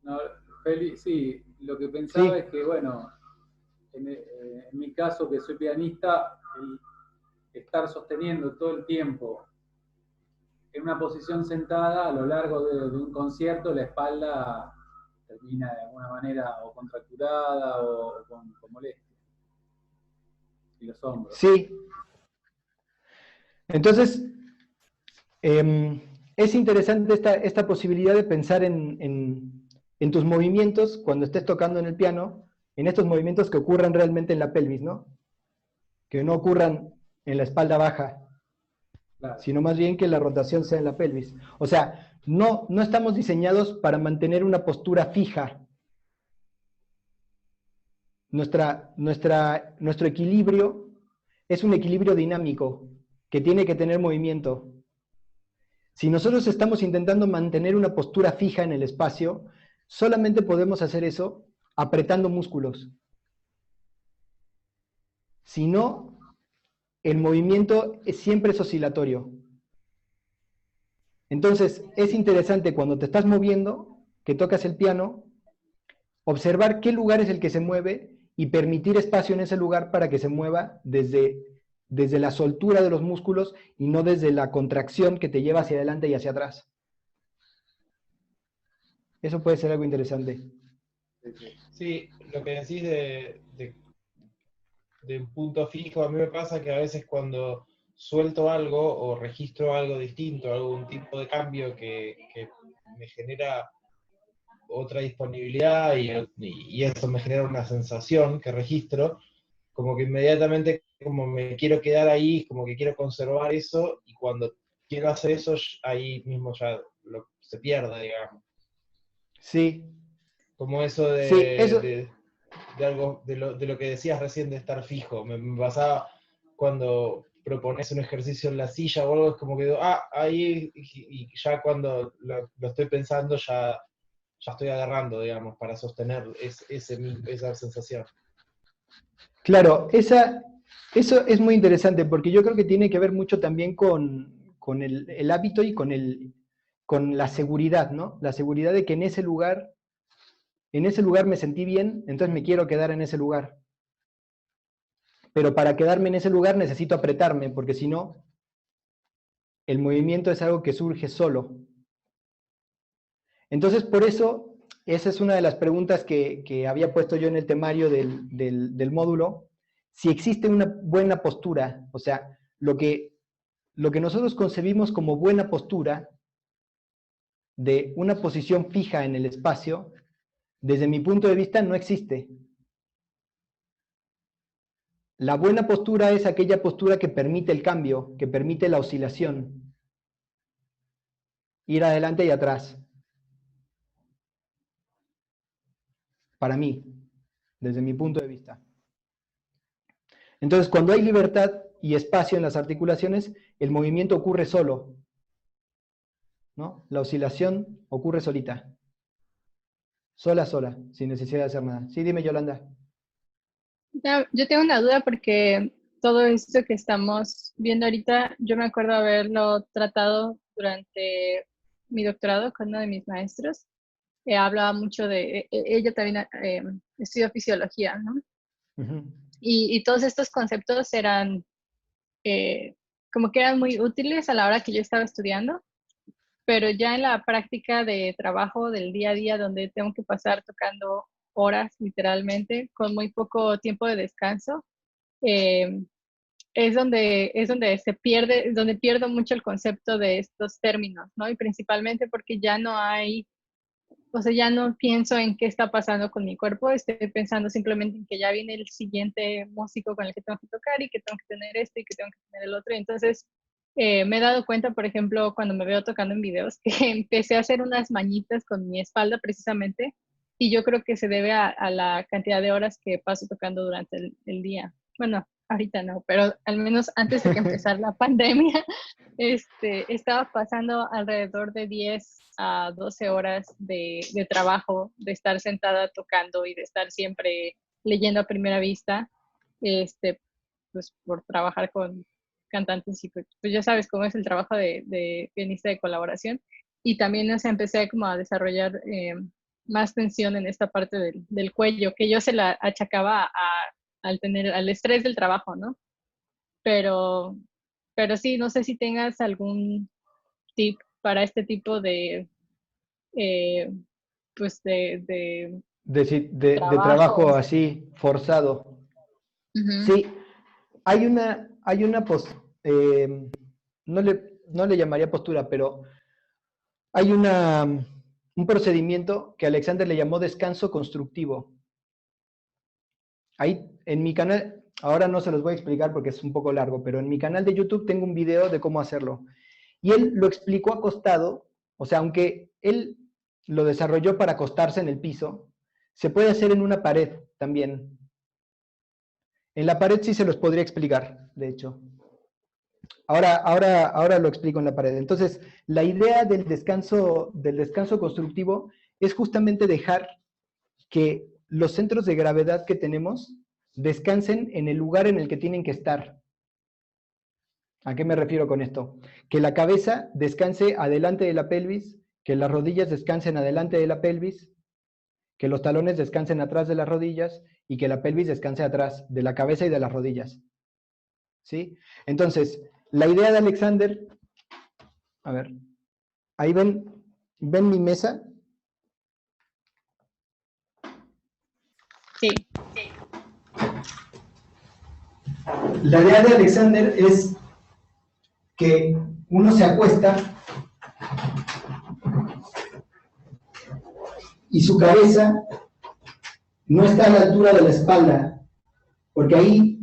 No, Feli, sí, lo que pensaba Sí. es que, bueno, en mi caso, que soy pianista, el estar sosteniendo todo el tiempo en una posición sentada a lo largo de un concierto, la espalda termina de alguna manera o contracturada o con molestia. Y los hombros. Sí. Entonces, es interesante esta posibilidad de pensar en tus movimientos cuando estés tocando en el piano, en estos movimientos que ocurran realmente en la pelvis, ¿no? Que no ocurran en la espalda baja, Claro. sino más bien que la rotación sea en la pelvis. O sea, no estamos diseñados para mantener una postura fija. Nuestro equilibrio es un equilibrio dinámico que tiene que tener movimiento. Si nosotros estamos intentando mantener una postura fija en el espacio, solamente podemos hacer eso apretando músculos. Si no, el movimiento siempre es oscilatorio. Entonces, es interesante cuando te estás moviendo, que tocas el piano, observar qué lugar es el que se mueve y permitir espacio en ese lugar para que se mueva desde la soltura de los músculos y no desde la contracción que te lleva hacia adelante y hacia atrás. Eso puede ser algo interesante. Sí, lo que decís de un punto fijo, a mí me pasa que a veces cuando suelto algo o registro algo distinto, algún tipo de cambio que me genera otra disponibilidad y eso me genera una sensación que registro, como que inmediatamente como me quiero quedar ahí, como que quiero conservar eso, y cuando quiero hacer eso, ahí mismo ya se pierde, digamos. Sí. Como eso de, Sí, eso... de algo, de lo que decías recién de estar fijo. Me pasaba cuando propones un ejercicio en la silla o algo, es como que ahí, y ya cuando lo estoy pensando, ya estoy agarrando, digamos, para sostener esa sensación. Claro, eso es muy interesante porque yo creo que tiene que ver mucho también con el hábito y con la seguridad, ¿no? La seguridad de que en ese lugar me sentí bien, entonces me quiero quedar en ese lugar. Pero para quedarme en ese lugar necesito apretarme, porque si no, el movimiento es algo que surge solo. Entonces, por eso, esa es una de las preguntas que había puesto yo en el temario del módulo. si existe una buena postura, o sea, lo que nosotros concebimos como buena postura de una posición fija en el espacio, desde mi punto de vista no existe. La buena postura es aquella postura que permite el cambio, que permite la oscilación, ir adelante y atrás. Para mí, desde mi punto de vista. Entonces, cuando hay libertad y espacio en las articulaciones, el movimiento ocurre solo, ¿no? La oscilación ocurre solita. Sola, sin necesidad de hacer nada. Sí, dime, Yolanda. Yo tengo una duda porque todo esto que estamos viendo ahorita, yo me acuerdo haberlo tratado durante mi doctorado con uno de mis maestros. Hablaba mucho de, ella también estudió fisiología, ¿no? Uh-huh. Y todos estos conceptos eran como que eran muy útiles a la hora que yo estaba estudiando, pero ya en la práctica de trabajo del día a día, donde tengo que pasar tocando horas literalmente, con muy poco tiempo de descanso, es donde se pierde, donde pierdo mucho el concepto de estos términos, ¿no? Y principalmente porque ya no hay, o sea, ya no pienso en qué está pasando con mi cuerpo, estoy pensando simplemente en que ya viene el siguiente músico con el que tengo que tocar y que tengo que tener esto y que tengo que tener el otro. Entonces, me he dado cuenta, por ejemplo, cuando me veo tocando en videos, que empecé a hacer unas mañitas con mi espalda precisamente, y yo creo que se debe a la cantidad de horas que paso tocando durante el día. Bueno, ahorita no, pero al menos antes de que empezara la pandemia, estaba pasando alrededor de 10 a 12 horas de trabajo, de estar sentada tocando y de estar siempre leyendo a primera vista, pues por trabajar con cantantes y pues ya sabes cómo es el trabajo de pianista de colaboración. Y también empecé como a desarrollar más tensión en esta parte del cuello, que yo se la achacaba al estrés del trabajo, ¿no? Pero sí, no sé si tengas algún tip para este tipo de, pues de trabajo así, forzado. Uh-huh. Sí, hay una no le llamaría postura, pero hay un procedimiento que Alexander le llamó descanso constructivo. Ahí en mi canal, ahora no se los voy a explicar porque es un poco largo, pero en mi canal de YouTube tengo un video de cómo hacerlo. Y él lo explicó acostado, o sea, aunque él lo desarrolló para acostarse en el piso, se puede hacer en una pared también. En la pared sí se los podría explicar, de hecho. Ahora lo explico en la pared. Entonces, la idea del descanso constructivo es justamente dejar que los centros de gravedad que tenemos descansen en el lugar en el que tienen que estar. ¿A qué me refiero con esto? Que la cabeza descanse adelante de la pelvis, que las rodillas descansen adelante de la pelvis, que los talones descansen atrás de las rodillas y que la pelvis descanse atrás de la cabeza y de las rodillas. ¿Sí? Entonces, la idea de Alexander, a ver, ahí ven mi mesa. Sí. La idea de Alexander es que uno se acuesta y su cabeza no está a la altura de la espalda, porque ahí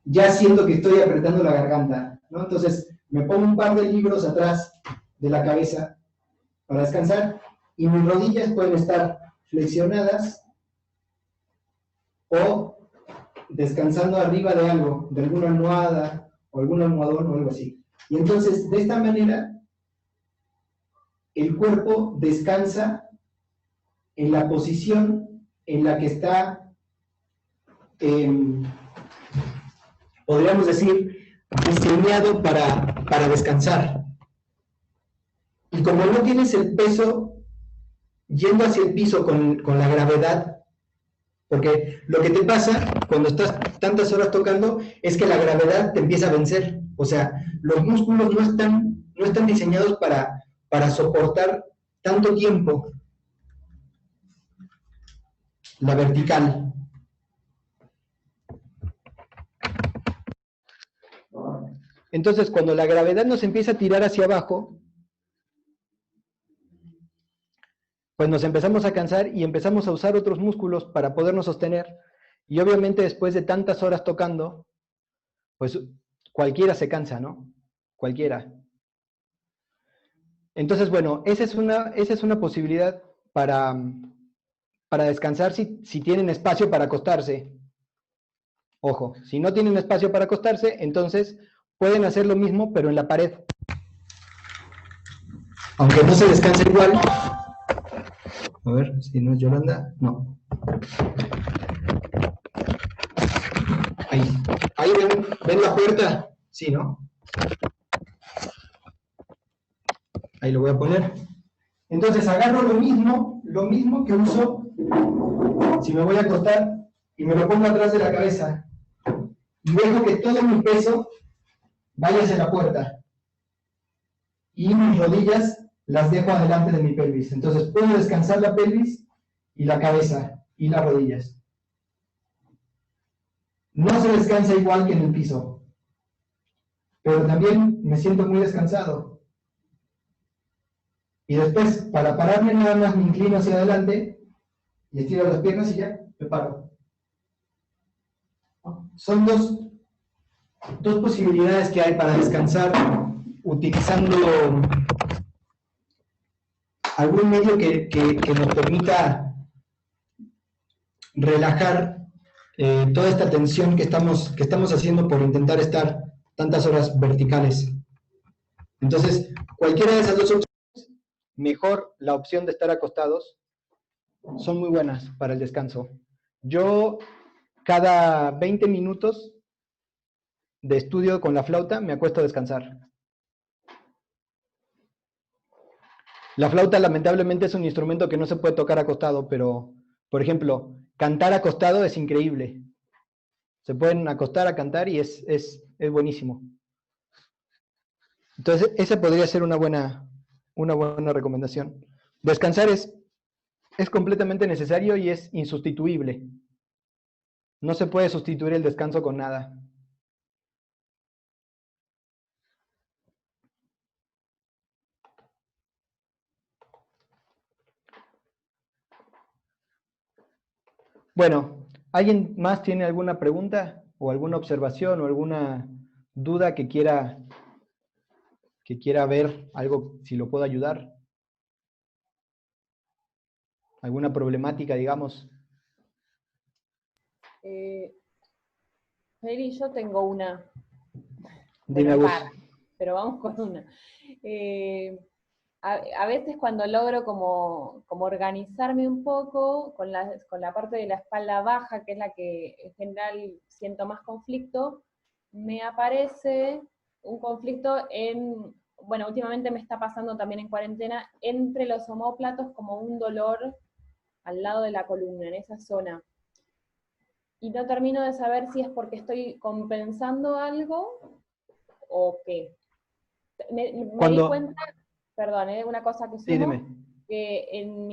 ya siento que estoy apretando la garganta, ¿no? Entonces me pongo un par de libros atrás de la cabeza para descansar y mis rodillas pueden estar flexionadas o descansando arriba de algo, de alguna almohada o algún almohadón o algo así. Y entonces, de esta manera, el cuerpo descansa en la posición en la que está, podríamos decir, diseñado para descansar. Y como no tienes el peso yendo hacia el piso con la gravedad, porque lo que te pasa cuando estás tantas horas tocando es que la gravedad te empieza a vencer. O sea, los músculos no están diseñados para soportar tanto tiempo la vertical. Entonces, cuando la gravedad nos empieza a tirar hacia abajo, pues nos empezamos a cansar y empezamos a usar otros músculos para podernos sostener. Y obviamente después de tantas horas tocando, pues cualquiera se cansa, ¿no? Cualquiera. Entonces, bueno, esa es una posibilidad para descansar si tienen espacio para acostarse. Ojo, si no tienen espacio para acostarse, entonces pueden hacer lo mismo, pero en la pared. Aunque no se descansa igual. A ver, si no es Yolanda, no. Ahí ven la puerta. Sí, ¿no? Ahí lo voy a poner. Entonces agarro lo mismo que uso si me voy a acostar y me lo pongo atrás de la cabeza. Y dejo que todo mi peso vaya hacia la puerta. Y mis rodillas las dejo adelante de mi pelvis. Entonces puedo descansar la pelvis y la cabeza y las rodillas. No se descansa igual que en el piso, pero también me siento muy descansado. Y después, para pararme, nada más me inclino hacia adelante y estiro las piernas y ya me paro. Son dos posibilidades que hay para descansar utilizando algún medio que nos permita relajar toda esta tensión que estamos haciendo por intentar estar tantas horas verticales. Entonces, cualquiera de esas dos opciones, mejor la opción de estar acostados, son muy buenas para el descanso. Yo, cada 20 minutos de estudio con la flauta, me acuesto a descansar. La flauta, lamentablemente, es un instrumento que no se puede tocar acostado, pero, por ejemplo, cantar acostado es increíble. Se pueden acostar a cantar y es buenísimo. Entonces, esa podría ser una buena recomendación. Descansar es completamente necesario y es insustituible. No se puede sustituir el descanso con nada. Bueno, ¿alguien más tiene alguna pregunta o alguna observación o alguna duda que quiera ver algo, si lo puedo ayudar? ¿Alguna problemática, digamos? Feli, yo tengo una. Dime, Agus. Pero vamos con una. A veces cuando logro como organizarme un poco con la parte de la espalda baja, que es la que en general siento más conflicto, me aparece un conflicto bueno, últimamente me está pasando también en cuarentena, entre los omóplatos, como un dolor al lado de la columna, en esa zona. Y no termino de saber si es porque estoy compensando algo o qué. Me di cuenta, perdón, una cosa que sumo, sí, dime. Que en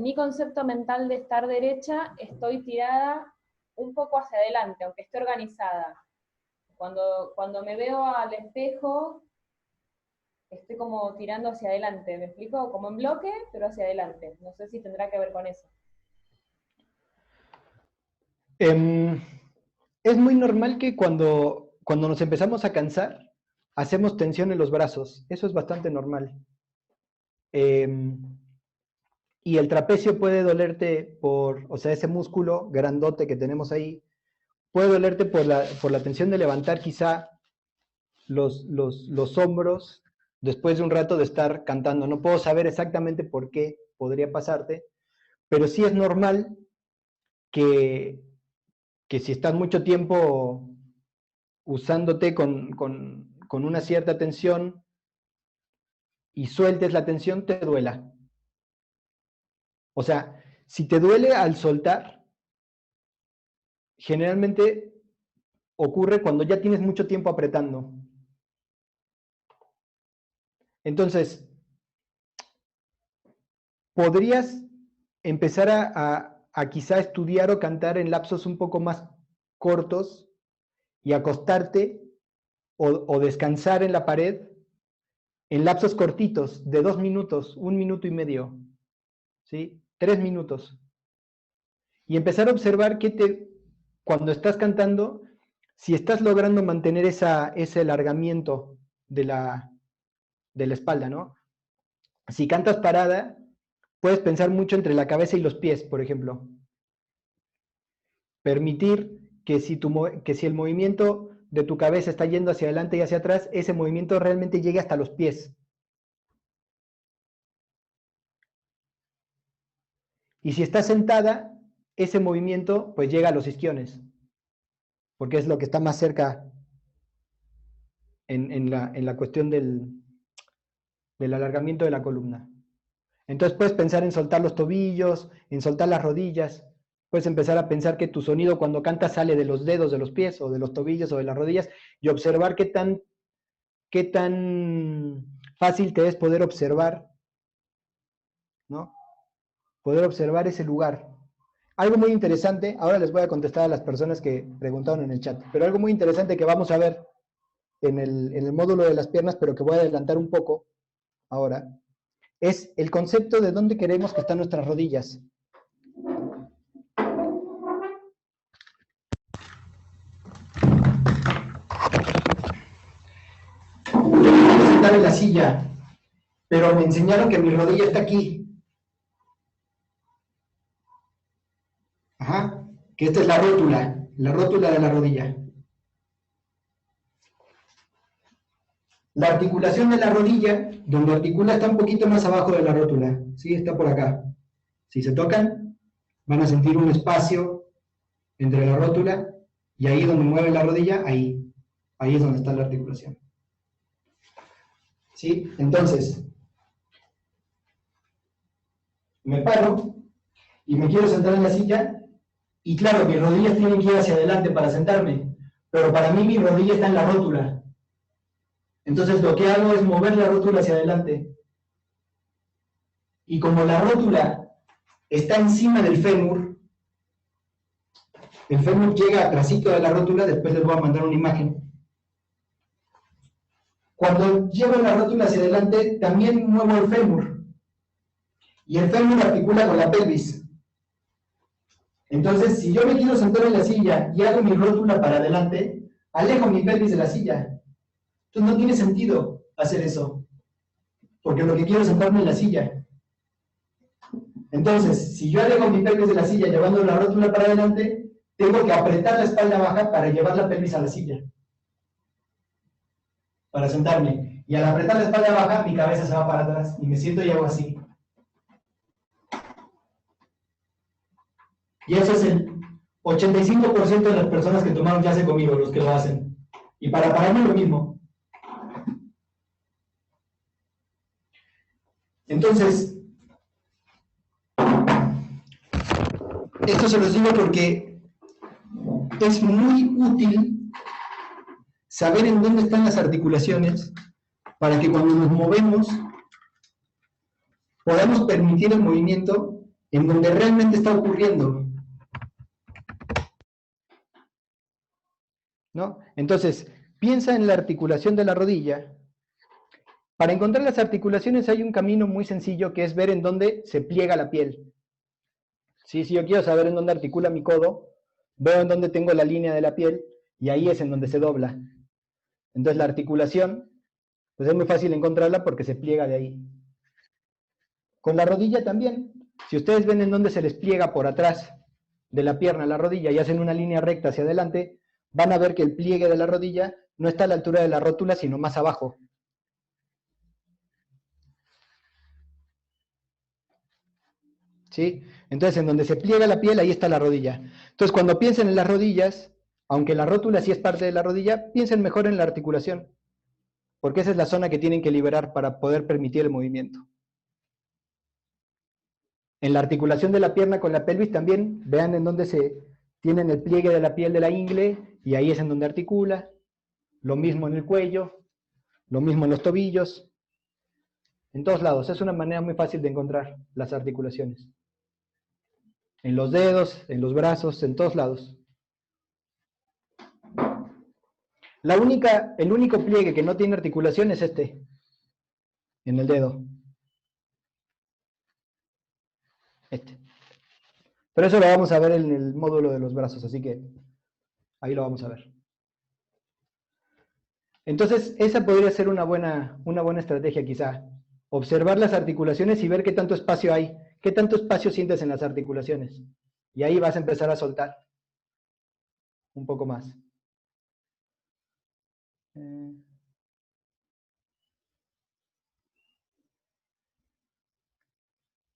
mi concepto mental de estar derecha, estoy tirada un poco hacia adelante, aunque esté organizada. Cuando me veo al espejo, estoy como tirando hacia adelante, ¿me explico? Como en bloque, pero hacia adelante. No sé si tendrá que ver con eso. Es muy normal que cuando nos empezamos a cansar, hacemos tensión en los brazos. Eso es bastante normal. Y el trapecio puede dolerte o sea, ese músculo grandote que tenemos ahí, puede dolerte por la tensión de levantar quizá los hombros después de un rato de estar cantando. No puedo saber exactamente por qué podría pasarte, pero sí es normal que si estás mucho tiempo usándote con una cierta tensión y sueltes la tensión, te duela. O sea, si te duele al soltar, generalmente ocurre cuando ya tienes mucho tiempo apretando. Entonces, podrías empezar a quizá estudiar o cantar en lapsos un poco más cortos y acostarte o descansar en la pared en lapsos cortitos, de 2 minutos, 1 minuto y medio, ¿sí? 3 minutos. Y empezar a observar cuando estás cantando, si estás logrando mantener ese alargamiento de la espalda, ¿no? Si cantas parada, puedes pensar mucho entre la cabeza y los pies, por ejemplo. Permitir que si el movimiento de tu cabeza está yendo hacia adelante y hacia atrás, ese movimiento realmente llegue hasta los pies. Y si estás sentada, ese movimiento pues llega a los isquiones, porque es lo que está más cerca en la cuestión del alargamiento de la columna. Entonces puedes pensar en soltar los tobillos, en soltar las rodillas. Puedes empezar a pensar que tu sonido cuando cantas sale de los dedos de los pies, o de los tobillos, o de las rodillas, y observar qué tan fácil te es poder observar, ¿no? Poder observar ese lugar. Algo muy interesante, ahora les voy a contestar a las personas que preguntaron en el chat, pero algo muy interesante que vamos a ver en el módulo de las piernas, pero que voy a adelantar un poco ahora, es el concepto de dónde queremos que están nuestras rodillas. Yo me quiero sentar en la silla, pero me enseñaron que mi rodilla está aquí. Ajá, que esta es la rótula de la rodilla. La articulación de la rodilla, donde articula, está un poquito más abajo de la rótula, ¿sí? Está por acá. Si se tocan, van a sentir un espacio entre la rótula y ahí donde mueve la rodilla, ahí es donde está la articulación. ¿Sí? Entonces, me paro y me quiero sentar en la silla, y claro, mis rodillas tienen que ir hacia adelante para sentarme, pero para mí mi rodilla está en la rótula. Entonces lo que hago es mover la rótula hacia adelante. Y como la rótula está encima del fémur, el fémur llega atrásito de la rótula, después les voy a mandar una imagen. Cuando llevo la rótula hacia adelante, también muevo el fémur. Y el fémur articula con la pelvis. Entonces, si yo me quiero sentar en la silla y hago mi rótula para adelante, alejo mi pelvis de la silla. Entonces no tiene sentido hacer eso, porque lo que quiero es sentarme en la silla. Entonces, si yo alejo mi pelvis de la silla llevando la rótula para adelante, tengo que apretar la espalda baja para llevar la pelvis a la silla, para sentarme. Y al apretar la espalda baja, mi cabeza se va para atrás y me siento y hago así. Y eso es el 85% de las personas que tomaron clase conmigo, los que lo hacen. Y para pararme lo mismo. Entonces, esto se los digo porque es muy útil saber en dónde están las articulaciones para que cuando nos movemos podamos permitir el movimiento en donde realmente está ocurriendo. ¿No? Entonces, piensa en la articulación de la rodilla. Para encontrar las articulaciones hay un camino muy sencillo que es ver en dónde se pliega la piel. ¿Sí? Si yo quiero saber en dónde articula mi codo, veo en dónde tengo la línea de la piel y ahí es en donde se dobla. Entonces la articulación, pues es muy fácil encontrarla porque se pliega de ahí. Con la rodilla también. Si ustedes ven en dónde se les pliega por atrás de la pierna la rodilla y hacen una línea recta hacia adelante, van a ver que el pliegue de la rodilla no está a la altura de la rótula, sino más abajo. ¿Sí? Entonces, en donde se pliega la piel, ahí está la rodilla. Entonces, cuando piensen en las rodillas, aunque la rótula sí es parte de la rodilla, piensen mejor en la articulación, porque esa es la zona que tienen que liberar para poder permitir el movimiento. En la articulación de la pierna con la pelvis también, vean en dónde se tienen el pliegue de la piel de la ingle, y ahí es en donde articula. Lo mismo en el cuello, lo mismo en los tobillos. En todos lados, es una manera muy fácil de encontrar las articulaciones. En los dedos, en los brazos, en todos lados. El único pliegue que no tiene articulación es este, en el dedo. Este. Pero eso lo vamos a ver en el módulo de los brazos, así que ahí lo vamos a ver. Entonces, esa podría ser una buena estrategia quizá. Observar las articulaciones y ver qué tanto espacio hay, qué tanto espacio sientes en las articulaciones. Y ahí vas a empezar a soltar un poco más.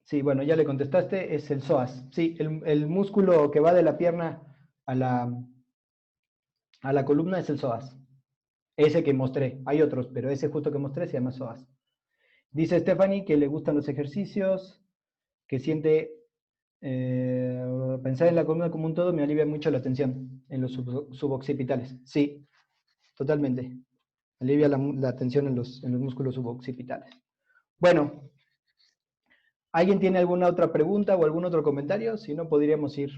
Sí, bueno, ya le contestaste, es el psoas. Sí, el músculo que va de la pierna a la columna es el psoas. Ese que mostré. Hay otros, pero ese justo que mostré se llama psoas. Dice Stephanie que le gustan los ejercicios, que siente pensar en la columna como un todo me alivia mucho la tensión en los suboccipitales. Sí, totalmente. Alivia la tensión en los músculos suboccipitales. Bueno, ¿alguien tiene alguna otra pregunta o algún otro comentario? Si no, podríamos ir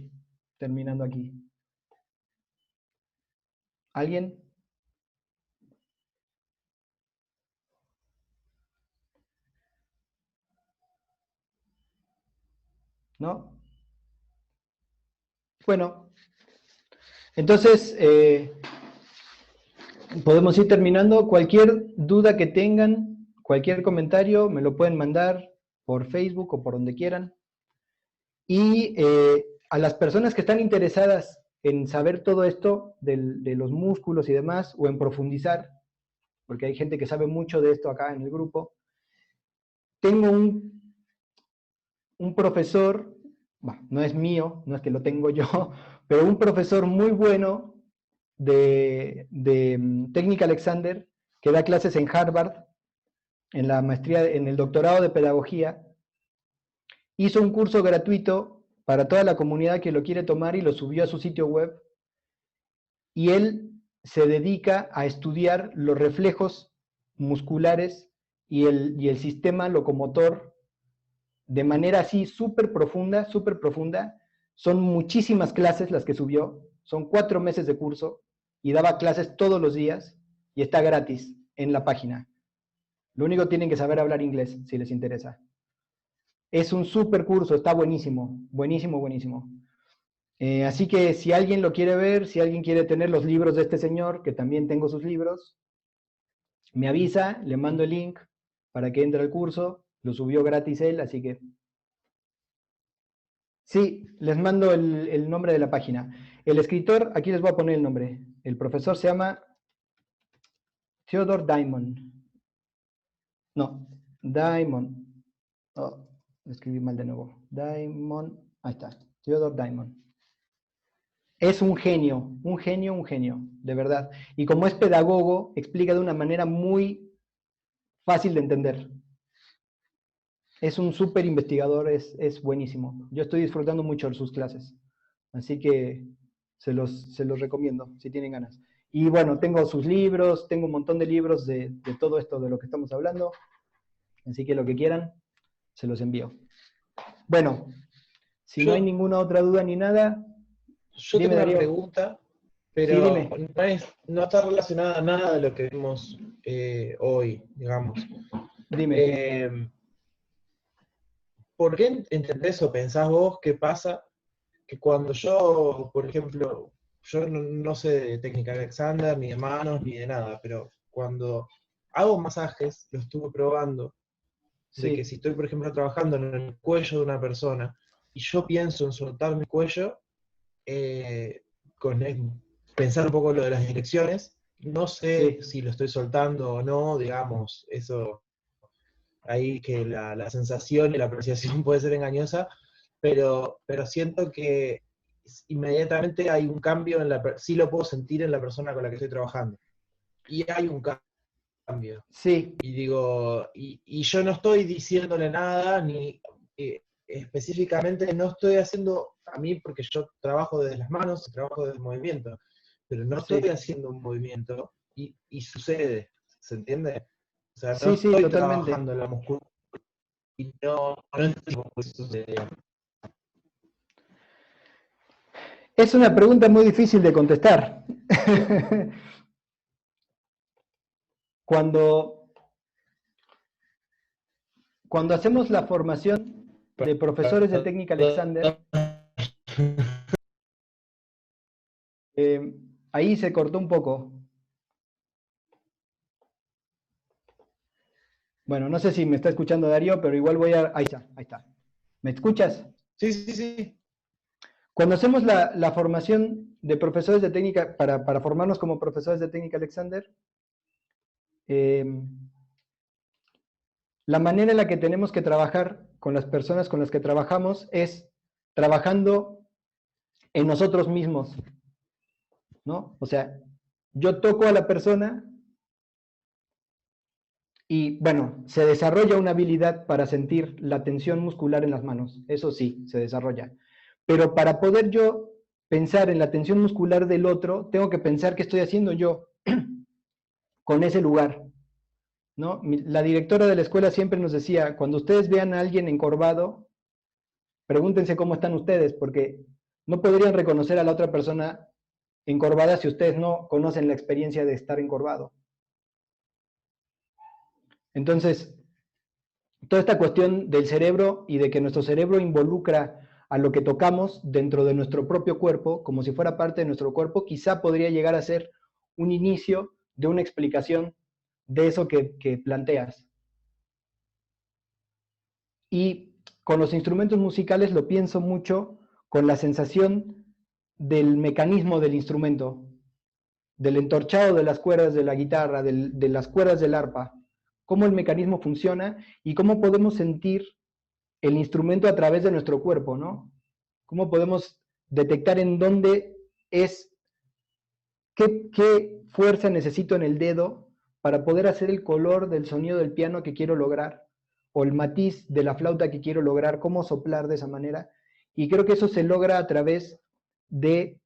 terminando aquí. ¿Alguien? ¿No? Bueno, entonces podemos ir terminando. Cualquier duda que tengan, cualquier comentario, me lo pueden mandar por Facebook o por donde quieran. Y a las personas que están interesadas en saber todo esto de los músculos y demás, o en profundizar, porque hay gente que sabe mucho de esto acá en el grupo, tengo un profesor, bueno, no es mío, no es que lo tengo yo, pero un profesor muy bueno de Técnica Alexander, que da clases en Harvard, en la maestría, en el doctorado de pedagogía, hizo un curso gratuito para toda la comunidad que lo quiere tomar y lo subió a su sitio web, y él se dedica a estudiar los reflejos musculares y el sistema locomotor de manera así súper profunda, súper profunda. Son muchísimas clases las que subió, son 4 meses de curso, y daba clases todos los días, y está gratis en la página. Lo único que tienen que saber hablar inglés, si les interesa. Es un súper curso, está buenísimo, buenísimo, buenísimo. Así que si alguien lo quiere ver, si alguien quiere tener los libros de este señor, que también tengo sus libros, me avisa, le mando el link para que entre al curso, lo subió gratis él, así que... Sí, les mando el nombre de la página. El escritor, aquí les voy a poner el nombre. El profesor se llama Theodore Diamond. No, Diamond. Oh, lo escribí mal de nuevo. Diamond, ahí está, Theodore Diamond. Es un genio, un genio, un genio, de verdad. Y como es pedagogo, explica de una manera muy fácil de entender. Es un súper investigador, es buenísimo. Yo estoy disfrutando mucho de sus clases. Así que se los recomiendo, si tienen ganas. Y bueno, tengo sus libros, tengo un montón de libros de todo esto de lo que estamos hablando. Así que lo que quieran, se los envío. Bueno, si no hay ninguna otra duda ni nada... Yo Dime, tengo una Darío. pregunta, pero Sí, no está relacionada a nada de lo que vimos hoy, digamos. Dime. ¿Por qué entendés o pensás vos qué pasa que cuando yo, por ejemplo, yo no sé de técnica Alexander, ni de manos, ni de nada, pero cuando hago masajes, lo estuve probando, de que si estoy, por ejemplo, trabajando en el cuello de una persona, y yo pienso en soltar mi cuello, pensar un poco lo de las direcciones, no sé si lo estoy soltando o no, digamos, eso ahí que la sensación y la apreciación puede ser engañosa, pero siento que inmediatamente hay un cambio, sí lo puedo sentir en la persona con la que estoy trabajando. Y hay un cambio. Sí. Y digo, y yo no estoy diciéndole nada, ni específicamente no estoy haciendo, a mí porque yo trabajo desde las manos, trabajo desde el movimiento, pero no estoy haciendo un movimiento y sucede, ¿se entiende? O sea, no estoy trabajando la musculatura y no entiendo por qué sucede. Es una pregunta muy difícil de contestar. Cuando hacemos la formación de profesores de técnica Alexander, ahí se cortó un poco. Bueno, no sé si me está escuchando Darío, pero igual voy a... Ahí está. ¿Me escuchas? Sí. Cuando hacemos la formación de profesores de técnica, para formarnos como profesores de técnica Alexander, la manera en la que tenemos que trabajar con las personas con las que trabajamos es trabajando en nosotros mismos, ¿no? O sea, yo toco a la persona y, bueno, se desarrolla una habilidad para sentir la tensión muscular en las manos, eso sí, se desarrolla. Pero para poder yo pensar en la tensión muscular del otro, tengo que pensar qué estoy haciendo yo con ese lugar, ¿no? La directora de la escuela siempre nos decía, cuando ustedes vean a alguien encorvado, pregúntense cómo están ustedes, porque no podrían reconocer a la otra persona encorvada si ustedes no conocen la experiencia de estar encorvado. Entonces, toda esta cuestión del cerebro y de que nuestro cerebro involucra a lo que tocamos dentro de nuestro propio cuerpo, como si fuera parte de nuestro cuerpo, quizá podría llegar a ser un inicio de una explicación de eso que planteas. Y con los instrumentos musicales lo pienso mucho con la sensación del mecanismo del instrumento, del entorchado de las cuerdas de la guitarra, de las cuerdas del arpa, cómo el mecanismo funciona y cómo podemos sentir el instrumento a través de nuestro cuerpo, ¿no? Cómo podemos detectar en dónde es, qué fuerza necesito en el dedo para poder hacer el color del sonido del piano que quiero lograr, o el matiz de la flauta que quiero lograr, cómo soplar de esa manera. Y creo que eso se logra a través de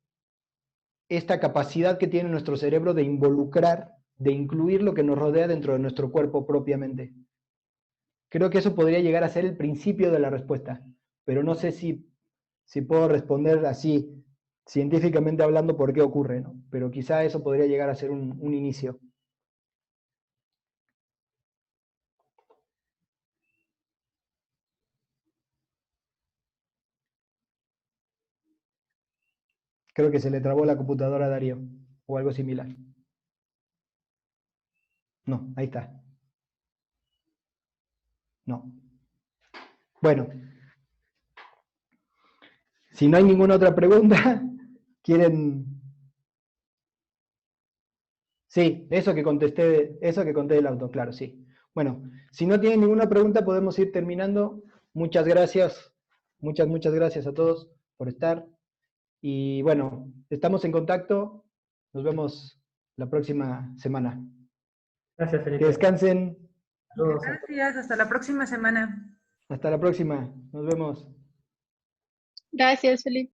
esta capacidad que tiene nuestro cerebro de involucrar, de incluir lo que nos rodea dentro de nuestro cuerpo propiamente. Creo que eso podría llegar a ser el principio de la respuesta, pero no sé si puedo responder así, científicamente hablando, por qué ocurre, ¿no? Pero quizá eso podría llegar a ser un inicio. Creo que se le trabó la computadora a Darío, o algo similar. No, ahí está. No. Bueno. Si no hay ninguna otra pregunta, ¿quieren? Sí, eso que conté del auto, claro, sí. Bueno, si no tienen ninguna pregunta, podemos ir terminando. Muchas gracias, muchas gracias a todos por estar. Y bueno, estamos en contacto. Nos vemos la próxima semana. Gracias, Felipe. Que descansen. Saludos. Gracias, hasta la próxima semana. Hasta la próxima. Nos vemos. Gracias, Felipe.